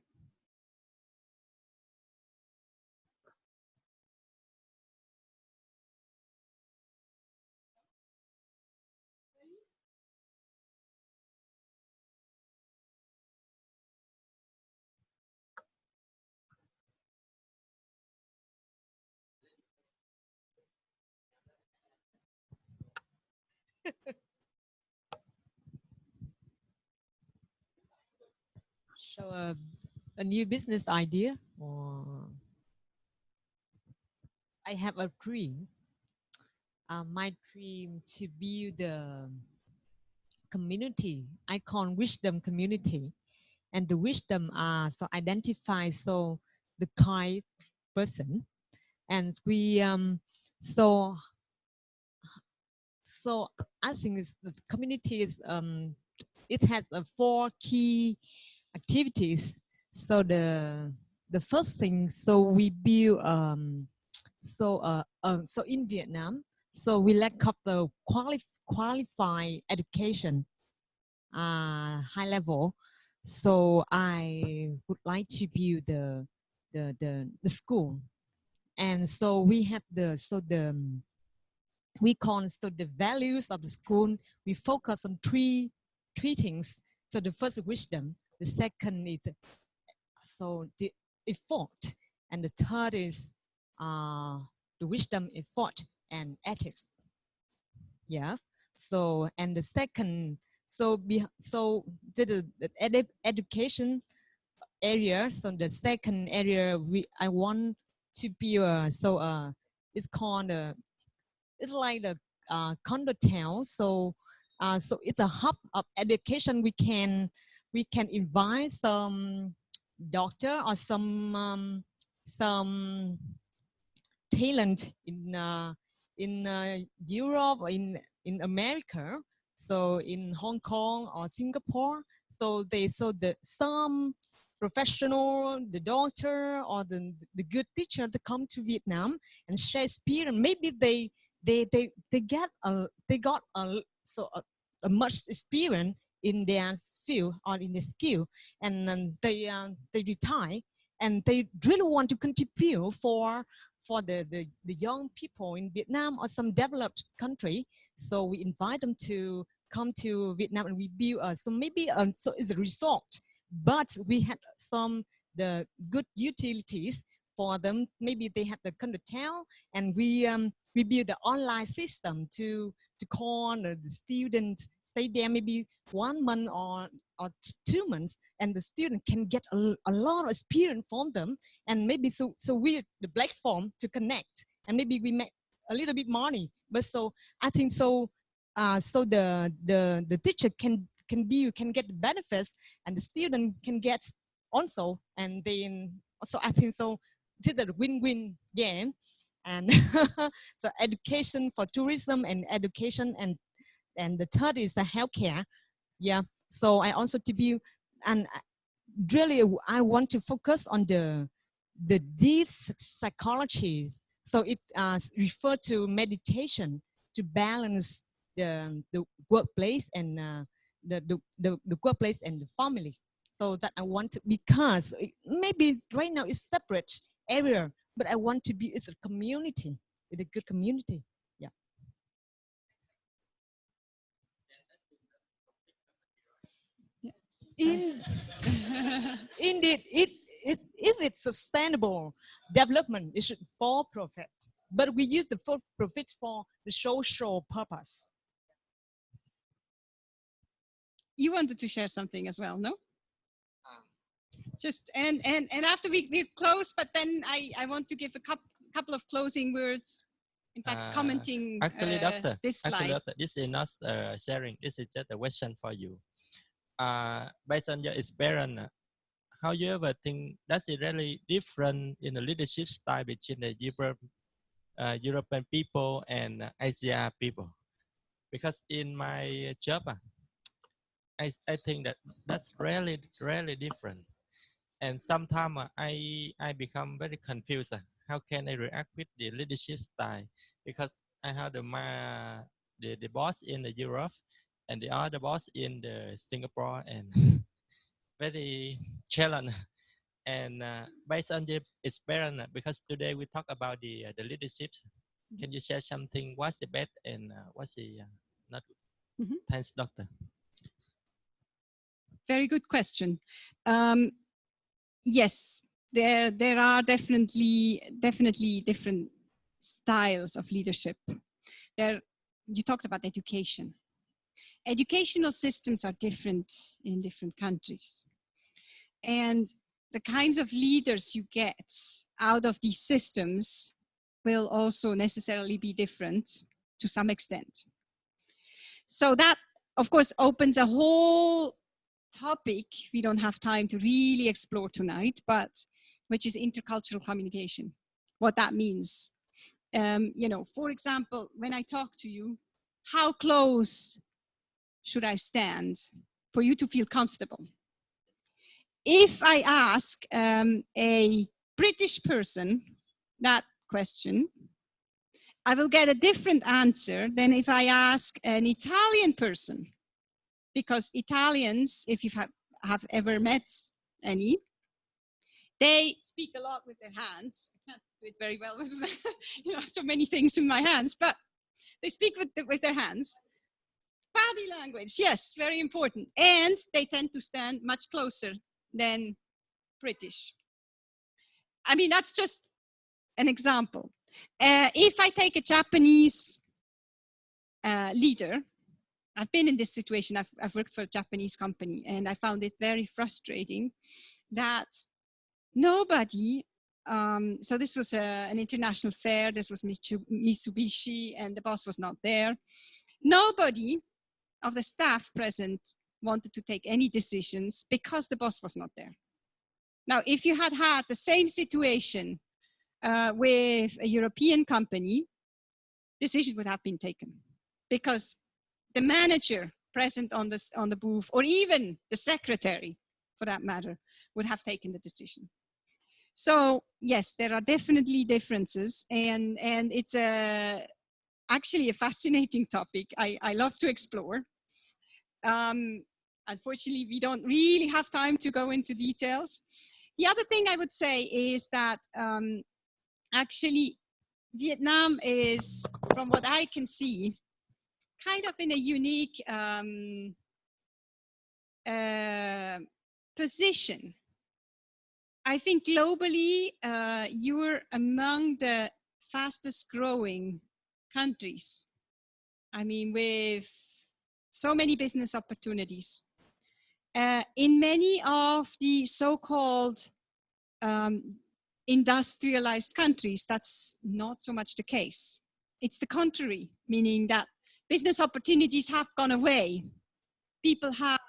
So a new business idea, or I have a dream. My dream to build the community. I call wisdom community, and the wisdom are so identify so the kind person, and we so I think the community is it has 4 key activities. So the first thing, so we build so in Vietnam, so we lack of the qualified education, high level. So I would like to build the school, and so we have we call the values of the school. We focus on three things. So the first is wisdom, the second is so the effort, and the third is the wisdom, effort, and ethics. Yeah. So and the second, so the education area. So the second area I want to be it's called it's like the condo town. So so it's a hub of education. We can invite some doctor or some talent in Europe or in America. So in Hong Kong or Singapore. So some professional, the doctor or the good teacher to come to Vietnam and share experience. Maybe they got a much experience in their field or in their skill, and then they retire, and they really want to contribute for the young people in Vietnam or some developed country. So we invite them to come to Vietnam, and we build so maybe so it's a resort, but we had the good utilities for them. Maybe they have the condo town, and we build the online system to call the students, stay there maybe 1 month or 2 months, and the student can get a lot of experience from them, and maybe so we the platform to connect, and maybe we make a little bit money. But so I think so so the teacher can get the benefits, and the student can get also, and then so I think so this is a win-win game. And so education for tourism and education, and the third is the healthcare. Yeah. So I also to be, and really I want to focus on the deep psychology. So it refer to meditation to balance the workplace and the workplace and the family. So that I want to, because maybe right now it's separate area, but I want to be as a community, with a good community. Yeah. Indeed, if it's sustainable development, it should for profit. But we use the profit for the social purpose. You wanted to share something as well, no? Just and after we close, but then I want to give a couple of closing words In fact, commenting Actually, doctor, this slide. doctor, this is not sharing. This is just a question for you. Based on your experience, how you ever think that's really different in the leadership style between the European people and Asia people? Because in my job, I think that that's really different. And sometimes I become very confused. How can I react with the leadership style? Because I have the boss in the Europe and the other boss in the Singapore, and very challenge. And based on the experience, because today we talk about the leadership, can you share something? What's the best and what's the not good? Thanks, doctor. Very good question. Yes, there are definitely different styles of leadership. You talked about education. Educational systems are different in different countries. And the kinds of leaders you get out of these systems will also necessarily be different to some extent. So that, of course, opens a whole topic we don't have time to really explore tonight, but which is intercultural communication, what that means. You know, for example, when I talk to you, how close should I stand for you to feel comfortable? If I ask a British person that question, I will get a different answer than if I ask an Italian person. Because Italians, if you have ever met any, they speak a lot with their hands. I can't do it very well with so many things in my hands, but they speak with their hands. Body language, yes, very important. And they tend to stand much closer than British. I mean, that's just an example. If I take a Japanese leader, I've been in this situation. I've worked for a Japanese company, and I found it very frustrating that nobody, so this was an international fair, this was Mitsubishi, and the boss was not there. Nobody of the staff present wanted to take any decisions because the boss was not there. Now, if you had the same situation with a European company, decision would have been taken because the manager present on the booth, or even the secretary, for that matter, would have taken the decision. So yes, there are definitely differences, and it's actually a fascinating topic. I love to explore. Unfortunately, we don't really have time to go into details. The other thing I would say is that actually Vietnam is, from what I can see, kind of in a unique position. I think globally, you're among the fastest growing countries. I mean, with so many business opportunities. In many of the so-called industrialized countries, that's not so much the case. It's the contrary, meaning that business opportunities have gone away. People have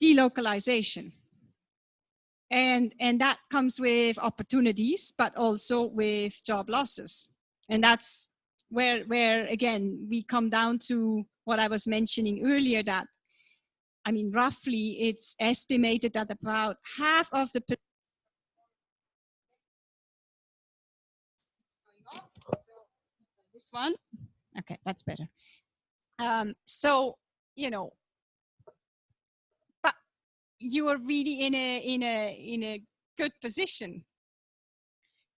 delocalization. And that comes with opportunities, but also with job losses. And that's where again, we come down to what I was mentioning earlier, that, I mean, roughly it's estimated that about half of the this one, okay, that's better. So, you know, but you are really in a good position.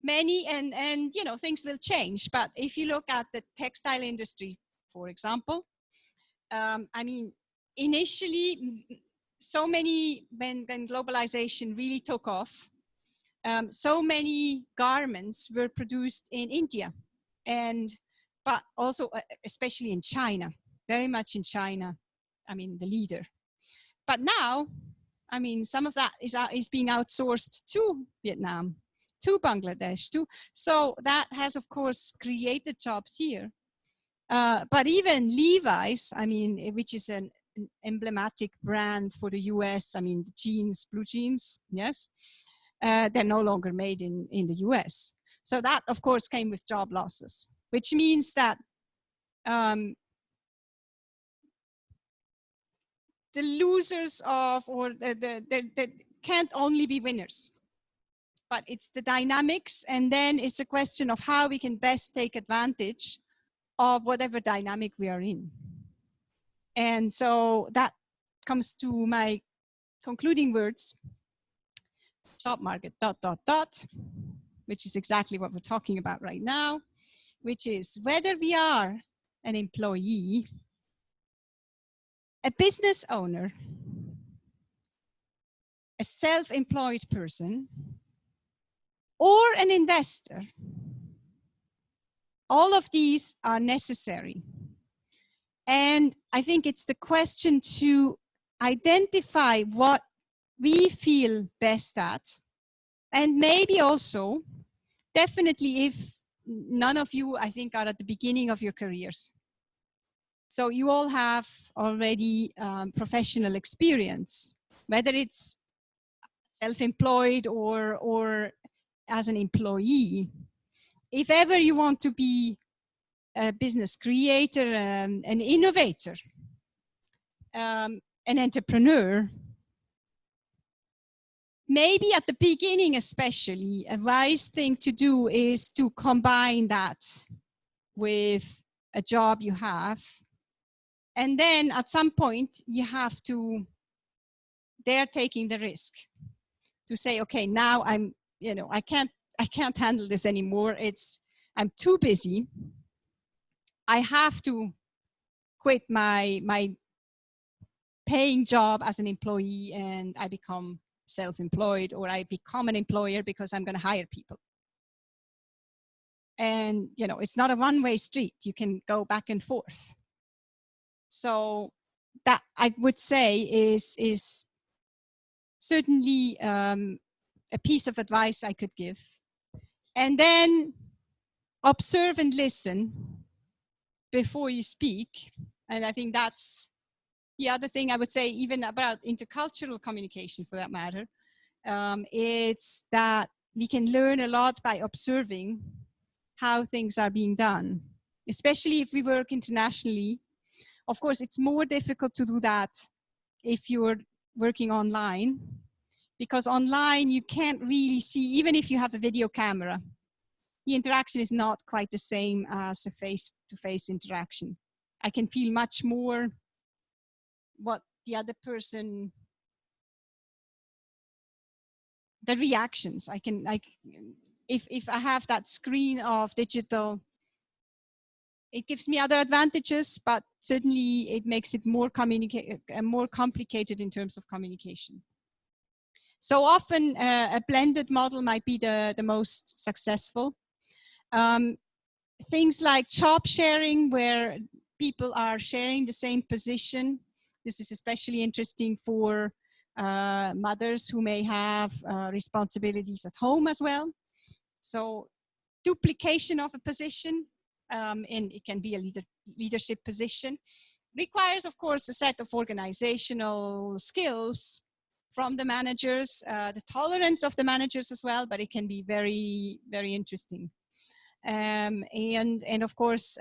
Many and you know, things will change, but if you look at the textile industry, for example, I mean, initially, so many, when globalization really took off, so many garments were produced in India, but also especially in China, very much in China. I mean, the leader. But now, I mean, some of that is being outsourced to Vietnam, to Bangladesh, so that has, of course, created jobs here. But even Levi's, I mean, which is an emblematic brand for the US, I mean, the jeans, blue jeans, yes, they're no longer made in the US. So that, of course, came with job losses, which means that the losers of, or the can't only be winners, but it's the dynamics, and then it's a question of how we can best take advantage of whatever dynamic we are in. And so that comes to my concluding words. Job market, ... which is exactly what we're talking about right now, which is whether we are an employee, a business owner, a self-employed person, or an investor. All of these are necessary. And I think it's the question to identify what we feel best at. And maybe also, definitely if none of you, I think, are at the beginning of your careers. So you all have already professional experience, whether it's self-employed or as an employee. If ever you want to be a business creator, an innovator, an entrepreneur, maybe at the beginning especially, a wise thing to do is to combine that with a job you have. And then at some point you have to dare taking the risk to say, okay, now I'm, you know, I can't handle this anymore. I'm too busy. I have to quit my paying job as an employee and I become self-employed, or I become an employer because I'm going to hire people. And, you know, it's not a one-way street. You can go back and forth. So that, I would say, is certainly a piece of advice I could give. And then observe and listen before you speak. And I think that's the other thing I would say, even about intercultural communication for that matter. It's that we can learn a lot by observing how things are being done, especially if we work internationally. Of course, it's more difficult to do that if you're working online, because online you can't really see, even if you have a video camera, the interaction is not quite the same as a face-to-face interaction. I can feel much more what the other person, the reactions. I can, like, if I have that screen of digital, it gives me other advantages, but certainly it makes it more complicated in terms of communication. So often a blended model might be the most successful. Things like job sharing, where people are sharing the same position. This is especially interesting for mothers who may have responsibilities at home as well. So duplication of a position, and it can be a leadership position, requires, of course, a set of organizational skills from the managers, the tolerance of the managers as well, but it can be very, very interesting. And of course,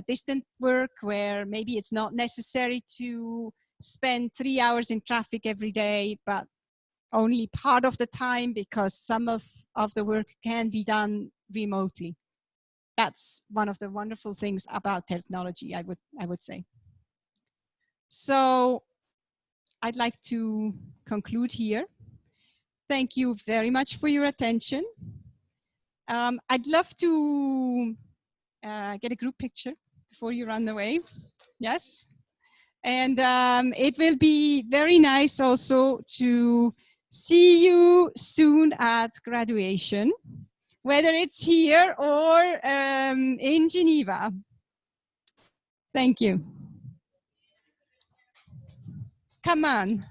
distant work, where maybe it's not necessary to spend 3 hours in traffic every day, but only part of the time because some of the work can be done remotely. That's one of the wonderful things about technology, I would say. So I'd like to conclude here. Thank you very much for your attention. I'd love to get a group picture before you run away. Yes. And it will be very nice also to see you soon at graduation, whether it's here or in Geneva. Thank you. Come on.